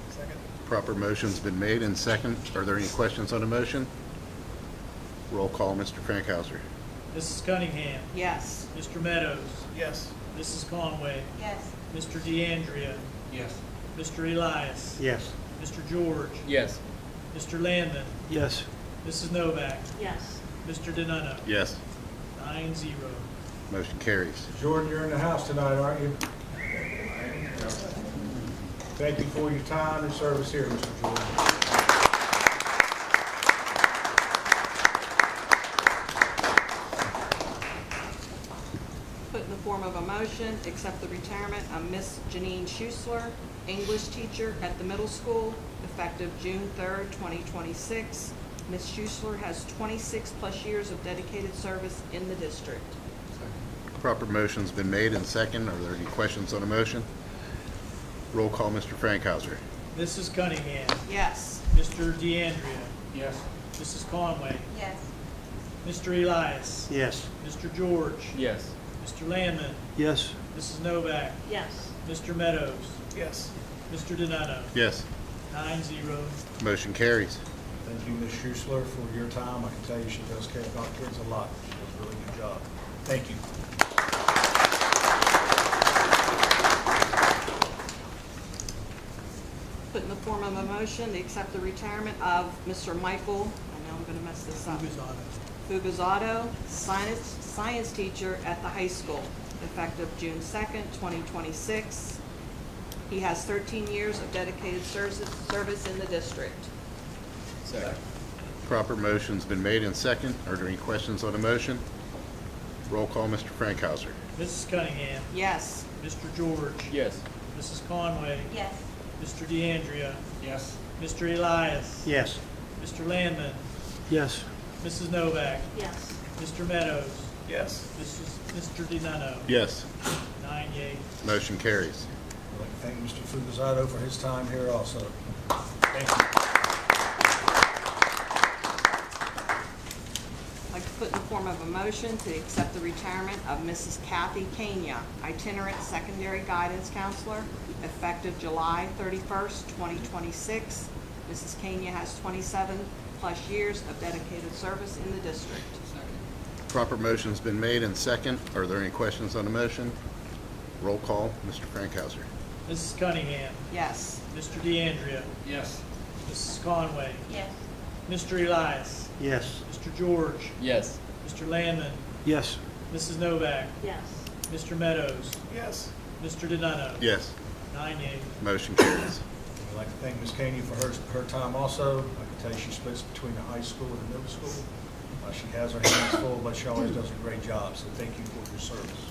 S14: Second.
S5: Proper motion's been made and second. Are there any questions on the motion? Roll call, Mr. Frankhauser.
S10: Mrs. Cunningham.
S4: Yes.
S10: Mr. Meadows.
S14: Yes.
S10: Mrs. Conway.
S11: Yes.
S10: Mr. DeAndrea. Yes. Mr. Elias.
S3: Yes.
S10: Mr. George.
S1: Yes.
S10: Mr. Landon.
S2: Yes.
S10: Mrs. Novak.
S4: Yes.
S10: Mr. Donato.
S5: Yes.
S10: 9-0.
S5: Motion carries.
S8: Jordan, you're in the house tonight, aren't you? Thank you for your time and service here, Mr. Jordan.
S4: Put in the form of a motion, accept the retirement of Miss Janine Schussler, English teacher at the middle school, effective June 3rd, 2026. Ms. Schussler has 26-plus years of dedicated service in the district.
S5: Proper motion's been made and second. Are there any questions on the motion? Roll call, Mr. Frankhauser.
S10: Mrs. Cunningham.
S4: Yes.
S10: Mr. DeAndrea. Yes. Mrs. Conway.
S11: Yes.
S10: Mr. Elias.
S3: Yes.
S10: Mr. George.
S1: Yes.
S10: Mr. Landman.
S2: Yes.
S10: Mrs. Novak.
S4: Yes.
S10: Mr. Meadows.
S14: Yes.
S10: Mr. Donato.
S5: Yes.
S10: 9-0.
S5: Motion carries.
S8: Thank you, Ms. Schuessler, for your time. I can tell you she does care about kids a lot. She does a really good job. Thank you.
S4: Put in the form of a motion to accept the retirement of Mr. Michael, I know I'm going to mess this up. Fugazzotto, science teacher at the high school, effective June 2nd, 2026. He has 13 years of dedicated service in the district.
S1: Second.
S5: Proper motion's been made and second. Are there any questions on the motion? Roll call, Mr. Frankhauser.
S10: Mrs. Cunningham.
S4: Yes.
S10: Mr. George.
S1: Yes.
S10: Mrs. Conway.
S11: Yes.
S10: Mr. DeAndrea. Yes. Mr. Elias.
S3: Yes.
S10: Mr. Landman.
S2: Yes.
S10: Mrs. Novak.
S4: Yes.
S10: Mr. Meadows.
S14: Yes.
S10: Mr. Donato.
S5: Yes.
S10: 9 yeas.
S5: Motion carries.
S8: I'd like to thank Mr. Fugazzotto for his time here also. Thank you.
S4: I'd like to put in the form of a motion to accept the retirement of Mrs. Kathy Kenya, itinerant secondary guidance counselor, effective July 31st, 2026. Mrs. Kenya has 27+ years of dedicated service in the district.
S5: Proper motion's been made and second. Are there any questions on the motion? Roll call, Mr. Frankhauser.
S10: Mrs. Cunningham.
S4: Yes.
S10: Mr. DeAndrea. Yes. Mrs. Conway.
S11: Yes.
S10: Mr. Elias.
S3: Yes.
S10: Mr. George.
S1: Yes.
S10: Mr. Landman.
S2: Yes.
S10: Mrs. Novak.
S4: Yes.
S10: Mr. Meadows.
S14: Yes.
S10: Mr. Donato.
S5: Yes.
S10: 9 yeas.
S5: Motion carries.
S8: I'd like to thank Ms. Kenya for her time also. I can tell you she splits between the high school and the middle school. She has her hands full, but she always does a great job, so thank you for your service.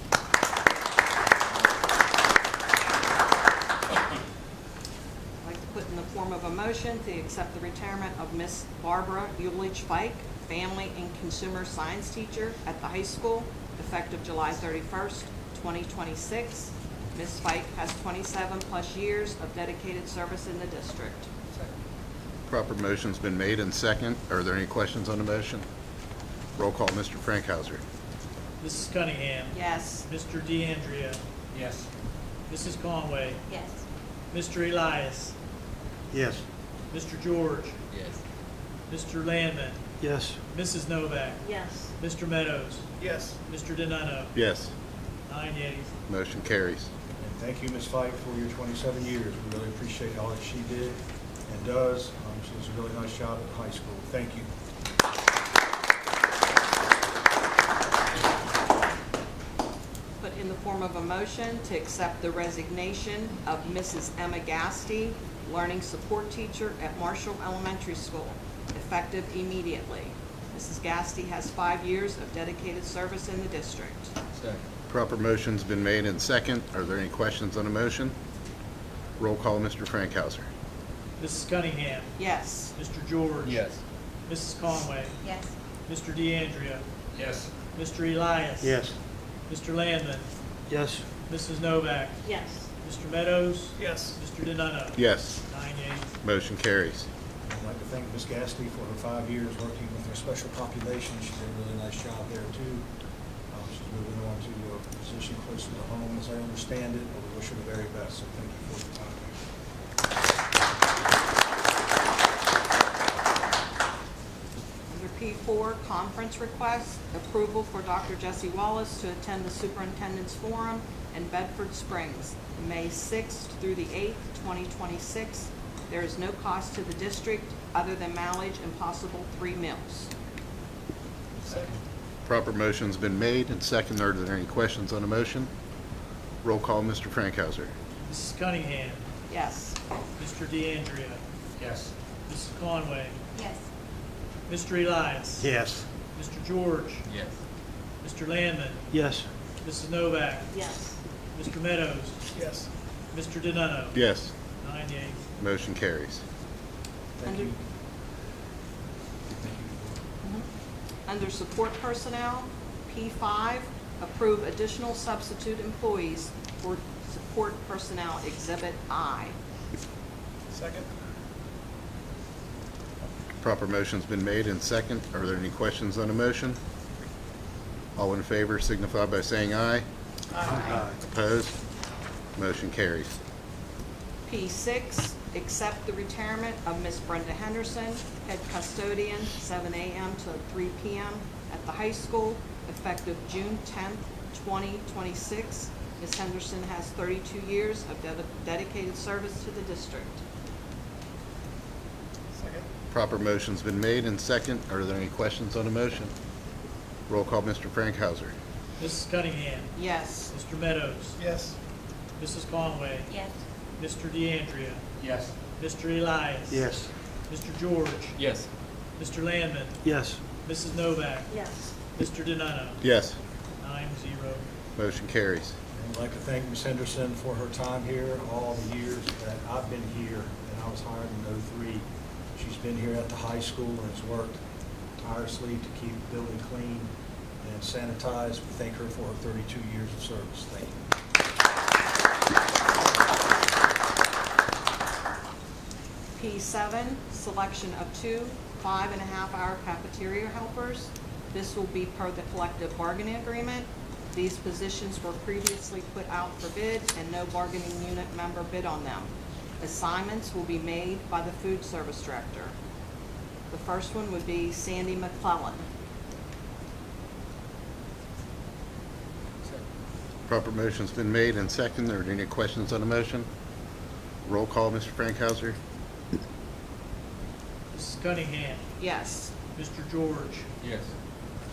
S4: I'd like to put in the form of a motion to accept the retirement of Miss Barbara Ulich-Fike, family and consumer science teacher at the high school, effective July 31st, 2026. Ms. Fike has 27+ years of dedicated service in the district.
S5: Proper motion's been made and second. Are there any questions on the motion? Roll call, Mr. Frankhauser.
S10: Mrs. Cunningham.
S4: Yes.
S10: Mr. DeAndrea. Yes. Mrs. Conway.
S11: Yes.
S10: Mr. Elias.
S3: Yes.
S10: Mr. George.
S1: Yes.
S10: Mr. Landman.
S2: Yes.
S10: Mrs. Novak.
S4: Yes.
S10: Mr. Meadows.
S14: Yes.
S10: Mr. Donato.
S5: Yes.
S10: 9 yeas.
S5: Motion carries.
S8: And thank you, Ms. Fike, for your 27 years. We really appreciate all that she did and does. She does a really nice job at the high school. Thank you.
S4: Put in the form of a motion to accept the resignation of Mrs. Emma Gasty, learning support teacher at Marshall Elementary School, effective immediately. Mrs. Gasty has 5 years of dedicated service in the district.
S1: Second.
S5: Proper motion's been made and second. Are there any questions on the motion? Roll call, Mr. Frankhauser.
S10: Mrs. Cunningham.
S4: Yes.
S10: Mr. George.
S1: Yes.
S10: Mrs. Conway.
S11: Yes.
S10: Mr. DeAndrea. Yes. Mr. Elias.
S3: Yes.
S10: Mr. Landman.
S2: Yes.
S10: Mrs. Novak.
S4: Yes.
S10: Mr. Meadows.
S14: Yes.
S10: Mr. Donato.
S5: Yes.
S10: 9 yeas.
S5: Motion carries.
S8: I'd like to thank Ms. Gasty for her 5 years working with her special population. She did a really nice job there, too. She's moving on to a position closer to home, as I understand it, but we wish her the very best, so thank you for your time.
S4: Under P4, conference request, approval for Dr. Jesse Wallace to attend the Superintendent's Forum in Bedford Springs, May 6th through the 8th, 2026. There is no cost to the district other than mileage and possible 3 meals.
S1: Second.
S5: Proper motion's been made and second. Are there any questions on the motion? Roll call, Mr. Frankhauser.
S10: Mrs. Cunningham.
S4: Yes.
S10: Mr. DeAndrea. Yes. Mrs. Conway.
S11: Yes.
S10: Mr. Elias.
S3: Yes.
S10: Mr. George.
S1: Yes.
S10: Mr. Landman.
S2: Yes.
S10: Mrs. Novak.
S4: Yes.
S10: Mr. Meadows.
S14: Yes.
S10: Mr. Donato.
S5: Yes.
S10: 9 yeas.
S5: Motion carries.
S8: Thank
S4: Under-
S8: you.
S4: Under support personnel, P5, approve additional substitute employees for support personnel Exhibit I.
S14: Second.
S5: Proper motion's been made and second. Are there any questions on the motion? All in favor signify by saying aye.
S2: Aye.
S5: Opposed? Motion carries.
S4: P6, accept the retirement of Miss Brenda Henderson, head custodian, 7 a.m. to 3 p.m. at the high school, effective June 10th, 2026. Ms. Henderson has 32 years of dedicated service to the district.
S14: Second.
S5: Proper motion's been made and second. Are there any questions on the motion? Roll call, Mr. Frankhauser.
S10: Mrs. Cunningham.
S4: Yes.
S10: Mr. Meadows.
S14: Yes.
S10: Mrs. Conway.
S11: Yes.
S10: Mr. DeAndrea. Yes. Mr. Elias.
S2: Yes.
S10: Mr. George.
S1: Yes.
S10: Mr. Landman.
S2: Yes.
S10: Mrs. Novak.
S4: Yes.
S10: Mr. Donato.
S5: Yes.
S10: 9-0.
S5: Motion carries.
S8: And I'd like to thank Ms. Henderson for her time here, all the years that I've been here, and I was hired in '03. She's been here at the high school and has worked tirelessly to keep the building clean and sanitized. We thank her for her 32 years of service. Thank you.
S4: P7, selection of 2 5.5-hour cafeteria helpers. This will be per the collective bargaining agreement. These positions were previously put out for bid and no bargaining unit member bid on them. Assignments will be made by the food service director. The first one would be Sandy McClellan.
S5: Proper motion's been made and second. Are there any questions on the motion? Roll call, Mr. Frankhauser.
S10: Mrs. Cunningham.
S4: Yes.
S10: Mr. George.
S1: Yes.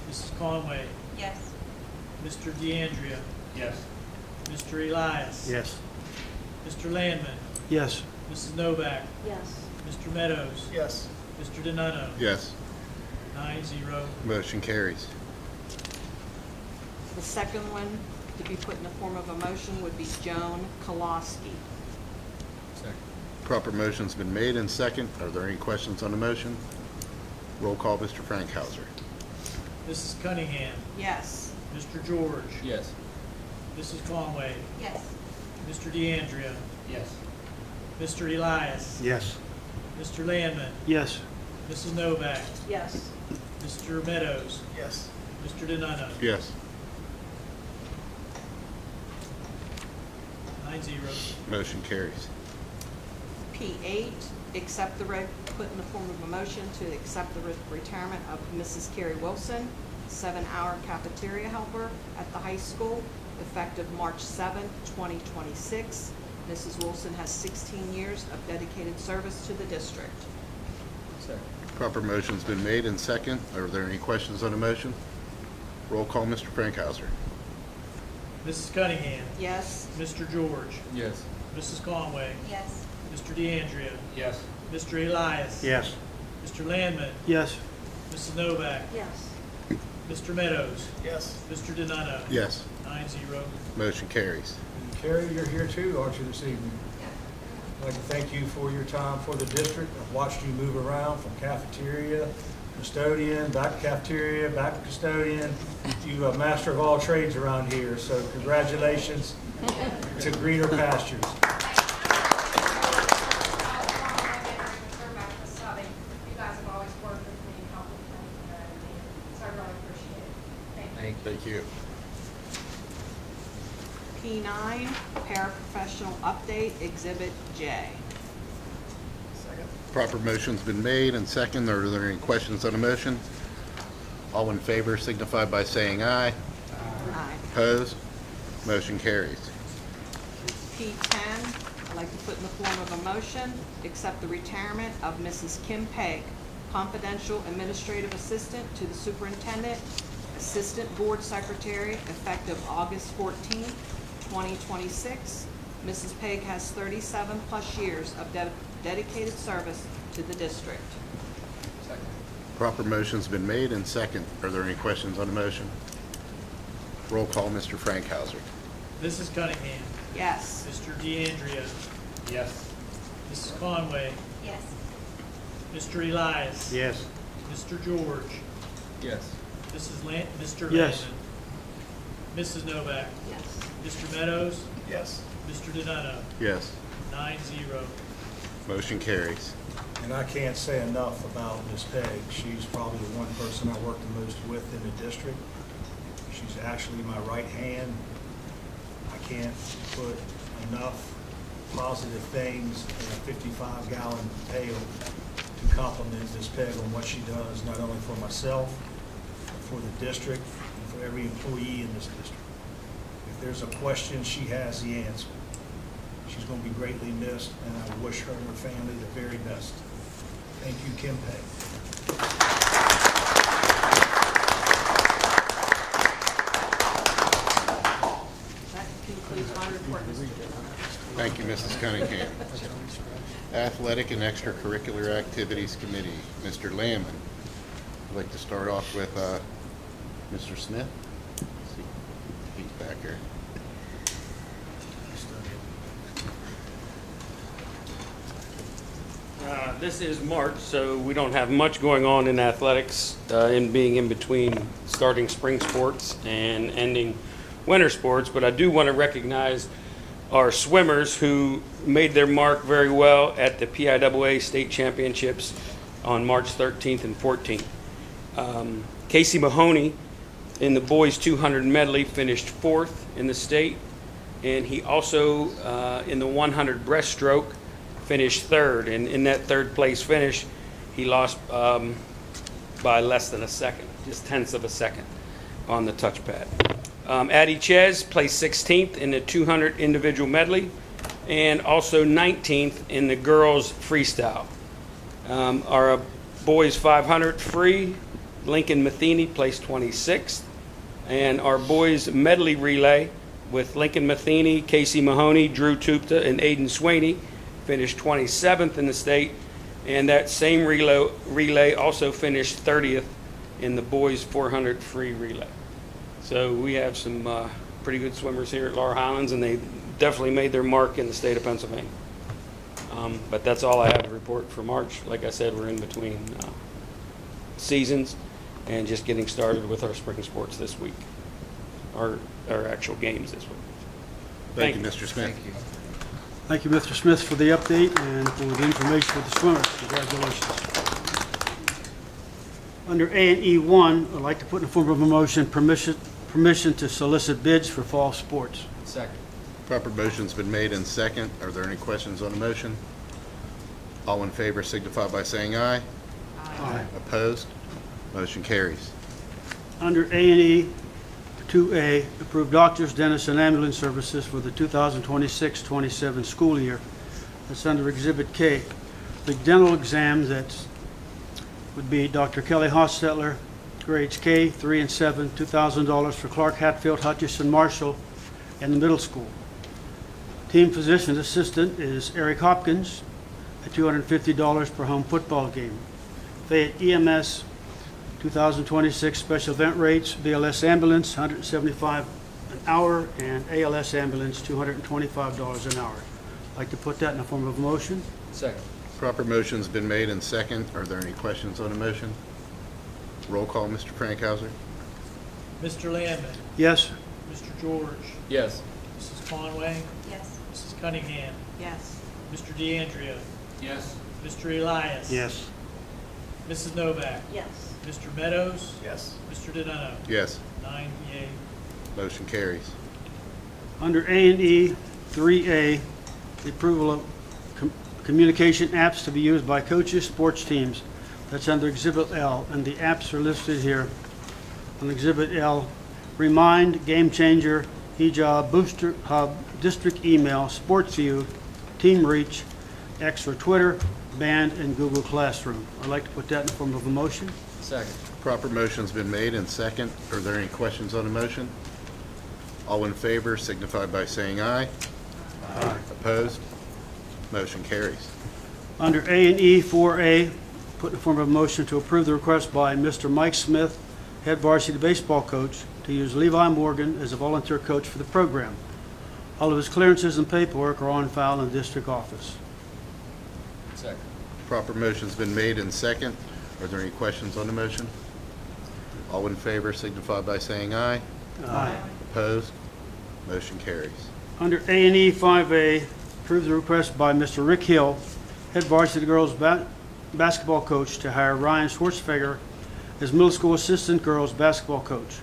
S10: Mrs. Conway.
S11: Yes.
S10: Mr. DeAndrea.
S8: Yes.
S10: Mr. Elias.
S2: Yes.
S10: Mr. Landman.
S2: Yes.
S10: Mrs. Novak.
S4: Yes.
S10: Mr. Meadows.
S14: Yes.
S10: Mr. Donato.
S5: Yes.
S10: 9-0.
S5: Motion carries.
S4: The second one to be put in the form of a motion would be Joan Koloski.
S1: Second.
S5: Proper motion's been made and second. Are there any questions on the motion? Roll call, Mr. Frankhauser.
S10: Mrs. Cunningham.
S4: Yes.
S10: Mr. George.
S1: Yes.
S10: Mrs. Conway.
S11: Yes.
S10: Mr. DeAndrea.
S8: Yes.
S10: Mr. Elias.
S2: Yes.
S10: Mr. Landman.
S2: Yes.
S10: Mrs. Novak.
S4: Yes.
S10: Mr. Meadows.
S14: Yes.
S10: Mr. Donato.
S5: Yes.
S10: 9-0.
S5: Motion carries.
S4: P8, accept the put in the form of a motion to accept the retirement of Mrs. Carrie Wilson, 7-hour cafeteria helper at the high school, effective March 7, 2026. Mrs. Wilson has 16 years of dedicated service to the district.
S1: Second.
S5: Proper motion's been made and second. Are there any questions on the motion? Roll call, Mr. Frankhauser.
S10: Mrs. Cunningham.
S4: Yes.
S10: Mr. George.
S1: Yes.
S10: Mrs. Conway.
S11: Yes.
S10: Mr. DeAndrea.
S8: Yes.
S10: Mr. Elias.
S2: Yes.
S10: Mr. Landman.
S2: Yes.
S10: Mrs. Novak.
S4: Yes.
S10: Mr. Meadows.
S14: Yes.
S10: Mr. Donato.
S5: Yes.
S10: 9-0.
S5: Motion carries.
S8: And Carrie, you're here too, aren't you, this evening? I'd like to thank you for your time for the district. I've watched you move around from cafeteria, custodian, back to cafeteria, back to custodian. You're a master of all trades around here, so congratulations to greener pastures.
S11: You guys have always worked with me and helped me, so I really appreciate it. Thank you.
S5: Thank you.
S4: P9, paraprofessional update, Exhibit J.
S14: Second.
S5: Proper motion's been made and second. Are there any questions on the motion? All in favor signify by saying aye.
S4: Aye.
S5: Opposed? Motion carries.
S4: P10, I'd like to put in the form of a motion, accept the retirement of Mrs. Kim Pegg, confidential administrative assistant to the superintendent, assistant board secretary, effective August 14, 2026. Mrs. Pegg has 37-plus years of dedicated service to the district.
S1: Second.
S5: Proper motion's been made and second. Are there any questions on the motion? Roll call, Mr. Frankhauser.
S10: Mrs. Cunningham.
S4: Yes.
S10: Mr. DeAndrea.
S8: Yes.
S10: Mrs. Conway.
S11: Yes.
S10: Mr. Elias.
S2: Yes.
S10: Mr. George.
S1: Yes.
S10: Mr.
S2: Yes.
S10: Landman. Mrs. Novak.
S4: Yes.
S10: Mr. Meadows.
S14: Yes.
S10: Mr. Donato.
S5: Yes.
S10: 9-0.
S5: Motion carries.
S8: And And I can't say enough about Ms. Pegg. She's probably the one person I work the most with in the district. She's actually my right hand. I can't put enough positive things in a 55-gallon pail to compliment Ms. Pegg on what she does, not only for myself, but for the district and for every employee in this district. If there's a question, she has the answer. She's going to be greatly missed, and I wish her and her family the very best. Thank you, Kim Pegg.
S4: That concludes my report, Mr. Chairman.
S5: Thank you, Mrs. Cunningham. Athletic and Extracurricular Activities Committee, Mr. Lamb. I'd like to start off with Mr. Smith. Let's see if he's back here.
S20: This is March, so we don't have much going on in athletics, in being in between starting spring sports and ending winter sports, but I do want to recognize our swimmers who made their mark very well at the PIAA State Championships on March 13th and 14th. Casey Mahoney in the boys 200 medley finished 4th in the state, and he also in the 100 breaststroke finished 3rd, and in that 3rd place finish he lost by less than a second, just tenths of a second on the touchpad. Addie Ches placed 16th in the 200 individual medley and also 19th in the girls freestyle. Our boys 500 free, Lincoln Matheny placed 26th, and our boys medley relay with Lincoln Matheny, Casey Mahoney, Drew Tupta, and Aiden Swaney finished 27th in the state, and that same relay also finished 30th in the boys 400 free relay. So we have some pretty good swimmers here at Laurel Highlands, and they definitely made their mark in the state of Pennsylvania. But that's all I have to report for March. Like I said, we're in between seasons and just getting started with our spring sports this week, our actual games this week.
S5: Thank you, Mr. Smith.
S2: Thank you. Thank you, Mr. Smith, for the update and for the information for the swimmers. Congratulations. Under A&E1, I'd like to put in the form of a motion permission to solicit bids for fall sports.
S1: Second.
S5: Proper motion's been made and second. Are there any questions on the motion? All in favor signify by saying aye.
S2: Aye.
S5: Opposed? Motion carries.
S2: Under A&E 2A, approved doctors, dentists, and ambulance services for the 2026-27 school year. That's under Exhibit K. The dental exam that would be Dr. Kelly Hostetler, grades K, 3 and 7, $2,000 for Clark, Hatfield, Hutchison, Marshall, and the middle school. Team physician assistant is Eric Hopkins at $250 per home football game. Fayette EMS 2026 special event rates, BLS ambulance $175 an hour and ALS ambulance $225 an hour. I'd like to put that in the form of a motion.
S1: Second.
S5: Proper motion's been made and second. Are there any questions on the motion? Roll call, Mr. Frankhauser.
S10: Mr. Lamb.
S2: Yes.
S10: Mr. George.
S1: Yes.
S10: Mrs. Conway.
S11: Yes.
S10: Mrs. Cunningham.
S4: Yes.
S10: Mr. DeAndrea. Yes. Mr. Elias.
S2: Yes.
S10: Mrs. Novak.
S4: Yes.
S10: Mr. Meadows.
S8: Yes.
S10: Mr. Donato.
S5: Yes.
S10: 9 yea.
S5: Motion carries.
S2: Under A&E 3A, the approval of communication apps to be used by coaches, sports teams. That's under Exhibit L, and the apps are listed here on Exhibit L. Remind, Game Changer, eJob, Booster Hub, District Email, Sports View, Team Reach, X or Twitter, Band, and Google Classroom. I'd like to put that in the form of a motion.
S1: Second.
S5: Proper motion's been made and second. Are there any questions on the motion? All in favor signify by saying aye. Aye. Opposed? Motion carries.
S2: Under A&E 4A, put in the form of a motion to approve the request by Mr. Mike Smith, head varsity baseball coach, to use Levi Morgan as a volunteer coach for the program. All of his clearances and paperwork are on file in the district office.
S1: Second.
S5: Proper motion's been made and second. Are there any questions on the motion? All in favor signify by saying aye.
S2: Aye.
S5: Opposed? Motion carries.
S2: Under A&E 5A, approve the request by Mr. Rick Hill, head varsity girls basketball coach to hire Ryan Schwartzfeger as middle school assistant girls basketball coach.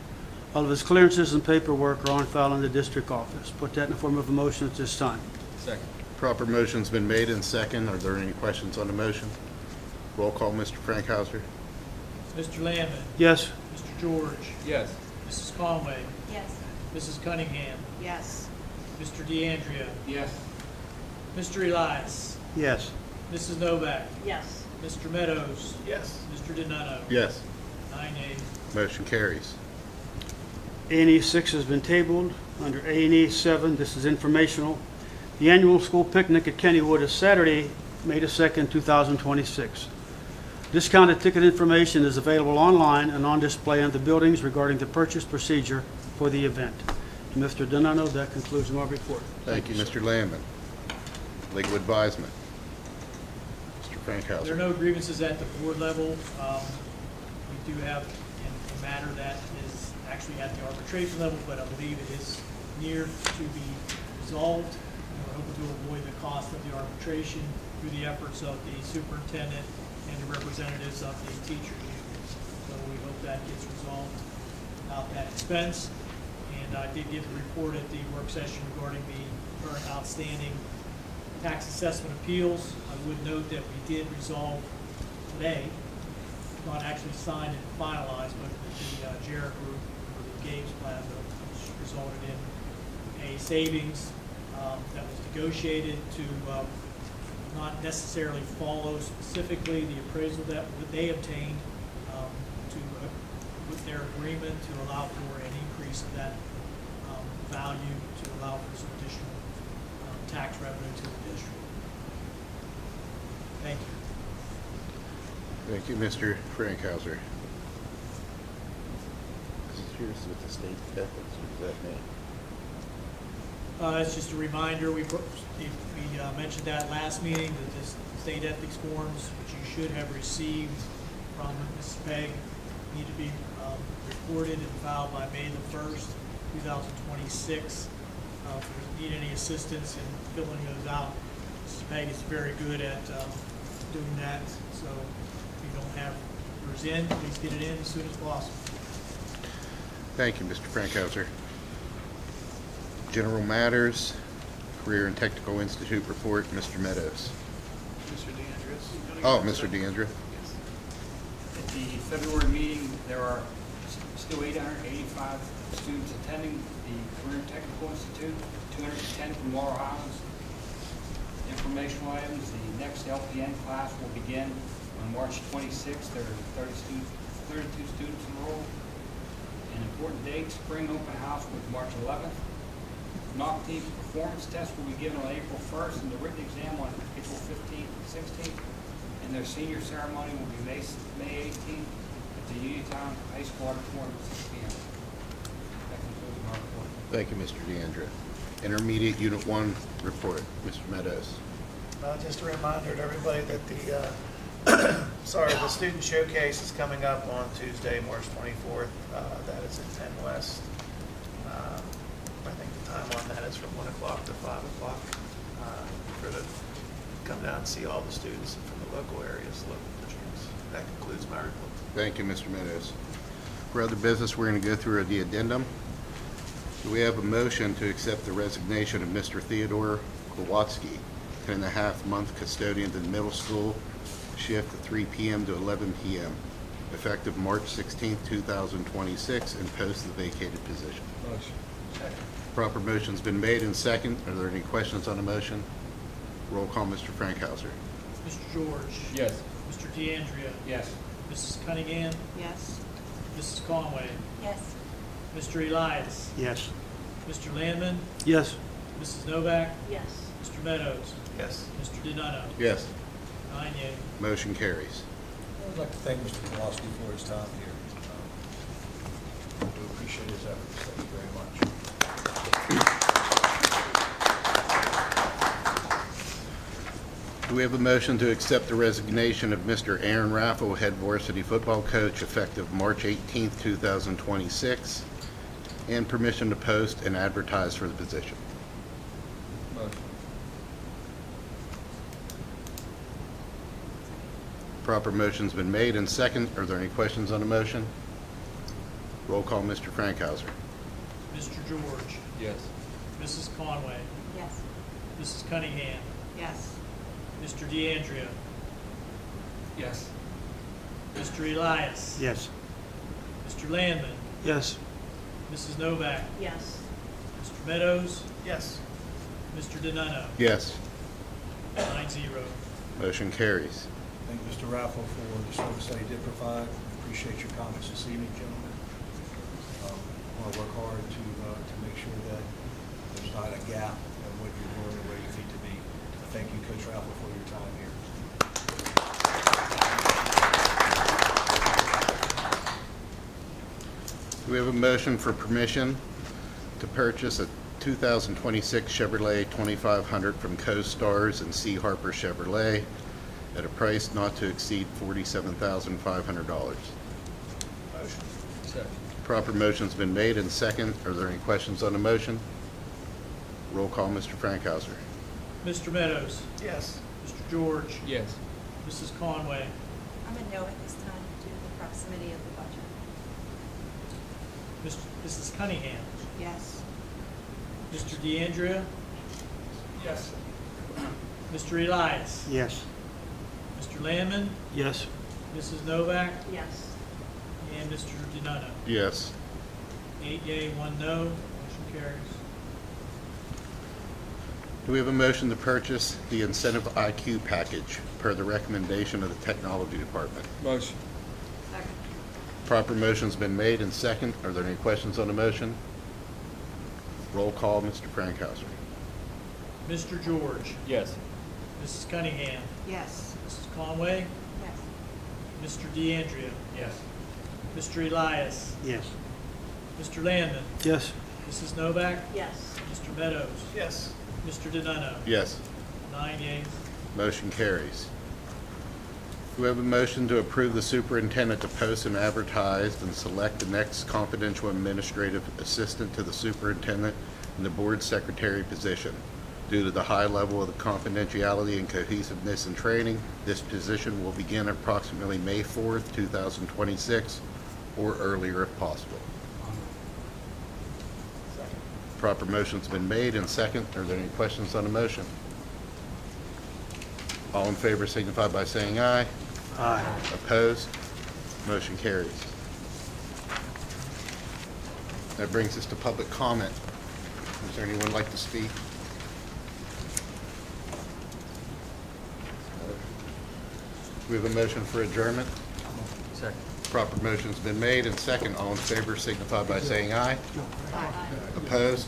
S2: All of his clearances and paperwork are on file in the district office. Put that in the form of a motion at this time.
S1: Second.
S5: Proper motion's been made and second. Are there any questions on the motion? Roll call, Mr. Frankhauser.
S10: Mr. Landman.
S2: Yes.
S10: Mr. George.
S1: Yes.
S10: Mrs. Conway.
S11: Yes.
S10: Mrs. Cunningham.
S11: Yes.
S10: Mr. DeAndrea. Yes. Mr. Elias.
S3: Yes.
S10: Mrs. Novak.
S4: Yes.
S10: Mr. Meadows.
S14: Yes.
S10: Mr. Donato.
S5: Yes.
S10: 9 ayes.
S5: Motion carries.
S2: A&E 6 has been tabled. Under A&E 7, this is informational. The annual school picnic at Kennywood is Saturday, May the 2nd, 2026. Discounted ticket information is available online and on display in the buildings regarding the purchase procedure for the event. Mr. Donato, that concludes my report.
S5: Thank you, Mr. Landman. Legal advisement. Mr. Frankhauser.
S10: There are no grievances at the board level. We do have a matter that is actually at the arbitration level, but I believe it is near to be resolved. We're hoping to avoid the cost of the arbitration through the efforts of the superintendent and the representatives of the teachers union. So we hope that gets resolved without that expense. And I did give a report at the work session regarding the current outstanding tax assessment appeals. I would note that we did resolve today, not actually signed and finalized, but the Jarrett Group for the Games Plaza, which resulted in a savings that was negotiated to not necessarily follow specifically the appraisal that they obtained with their agreement to allow for an increase of that value to allow for some additional tax revenue to the district. Thank you.
S5: Thank you, Mr. Frankhauser. This is yours with the state ethics, or does that mean?
S10: It's just a reminder, we mentioned that last meeting, that the state ethics forms, which you should have received from Mrs. Pegg, need to be recorded and filed by May the 1st, 2026. If you need any assistance in filling those out, Mrs. Pegg is very good at doing that. So if you don't have yours in, please get it in as soon as possible.
S5: Thank you, Mr. Frankhauser. General Matters, Career and Technical Institute report, Mr. Meadows.
S10: Mr. DeAndrea.
S5: Oh, Mr. DeAndrea.
S10: At the February meeting, there are still 885 students attending the Career and Technical Institute, 210 from Laurel Highlands. Informational items, the next LPN class will begin on March 26th. There are 32 students enrolled. An important date, spring open house was March 11th. NOC performance test will be given on April 1st and the written exam on April 15th and 16th. And their senior ceremony will be May 18th at the Uniontown High School Auditorium at 6 p.m. That concludes my report.
S5: Thank you, Mr. DeAndrea. Intermediate Unit 1 report, Mr. Meadows.
S14: Just a reminder to everybody that the student showcase is coming up on Tuesday, March 24th. That is at 10 West. I think the time on that is from 1 o'clock to 5 o'clock for the come down and see all the students from the local areas, local districts. That concludes my report.
S5: Thank you, Mr. Meadows. For other business, we're going to go through the addendum. Do we have a motion to accept the resignation of Mr. Theodore Kowalski, 10.5-month custodian in middle school, shift at 3 p.m. to 11 p.m., effective March 16, 2026, and post the vacated position?
S1: Motion. Second.
S5: Proper motion's been made and second. Are there any questions on the motion? Roll call, Mr. Frankhauser.
S10: Mr. George.
S1: Yes.
S10: Mr. DeAndrea.
S1: Yes.
S10: Mrs. Cunningham.
S11: Yes.
S10: Mrs. Conway.
S11: Yes.
S10: Mr. Elias.
S2: Yes.
S10: Mr. Landman.
S2: Yes.
S10: Mrs. Novak.
S4: Yes.
S10: Mr. Meadows.
S14: Yes.
S10: Mr. Donato.
S5: Yes.
S10: 9 yeas.
S5: Motion carries.
S8: I'd like to thank Mr. Kowalski for his time here. We appreciate his efforts. Thank you very much.
S5: Do we have a motion to accept the resignation of Mr. Aaron Raffle, head varsity football coach, effective March 18, 2026, and permission to post and advertise for the position?
S1: Motion.
S5: Proper motion's been made and second. Are there any questions on the motion? Roll call, Mr. Frankhauser.
S10: Mr. George,
S1: Yes.
S10: Mrs. Conway,
S11: Yes.
S10: Mrs. Cunningham,
S11: Yes.
S10: Mr. DeAndrea,
S1: Yes.
S10: Mr. Elias,
S2: Yes.
S10: Mr. Landman,
S2: Yes.
S10: Mrs. Novak,
S4: Yes.
S10: Mr. Meadows,
S14: Yes.
S10: Mr. Donato.
S5: Yes.
S10: 9-0.
S5: Motion carries.
S8: Thank you, Mr. Raffle, for the service that he did provide. Appreciate your comments this evening, gentlemen. I want to work hard to make sure that there's not a gap in what you're doing and where you need to be. Thank you, Coach Raffle, for your time here.
S5: Do we have a motion for permission to purchase a 2026 Chevrolet 2500 from Co-Stars and C. Harper Chevrolet at a price not to exceed $47,500?
S14: Motion.
S1: Second.
S5: Proper motion's been made and second. Are there any questions on the motion? Roll call, Mr. Frankhauser.
S10: Mr. Meadows,
S14: Yes.
S10: Mr. George,
S1: Yes.
S10: Mrs. Conway,
S11: I'm a no at this time due to the proximity of the budget.
S10: Mrs. Cunningham,
S11: Yes.
S10: Mr. DeAndrea,
S14: Yes.
S10: Mr. Elias,
S2: Yes.
S10: Mr. Landman,
S2: Yes.
S10: Mrs. Novak,
S4: Yes.
S10: and Mr. Donato.
S5: Yes.
S10: 8 yea, 1 no, motion carries.
S5: Do we have a motion to purchase the Incentive IQ package per the recommendation of the Technology Department?
S1: Motion.
S11: Second.
S5: Proper motion's been made and second. Are there any questions on the motion? Roll call, Mr. Frankhauser.
S10: Mr. George,
S1: Yes.
S10: Mrs. Cunningham,
S11: Yes.
S10: Mrs. Conway,
S11: Yes.
S10: Mr. DeAndrea,
S1: Yes.
S10: Mr. Elias,
S2: Yes.
S10: Mr. Landman,
S2: Yes.
S10: Mrs. Novak,
S4: Yes.
S10: Mr. Meadows,
S14: Yes.
S10: Mr. Donato.
S5: Yes.
S10: 9 yeas.
S5: Motion carries. Do we have a motion to approve the superintendent to post and advertise and select the next confidential administrative assistant to the superintendent and the board secretary position? Due to the high level of the confidentiality and cohesiveness in training, this position will begin approximately May 4th, 2026, or earlier if possible. Proper motion's been made and second. Are there any questions on the motion? All in favor signify by saying aye.
S2: Aye.
S5: Opposed? Motion carries. That brings us to public comment. Is there anyone like to speak? We have a motion for adjournment.
S1: Second.
S5: Proper motion's been made and second. All in favor signify by saying aye. Opposed?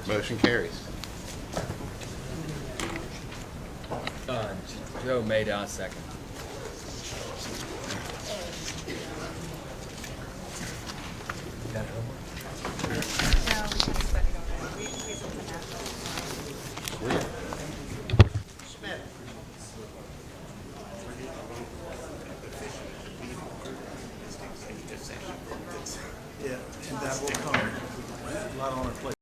S5: Motion carries.
S1: Joe made it, second.
S11: No, we kind of spent it already. We gave them the national.
S14: Smith.
S8: Yeah, and that will come. A lot on our plate.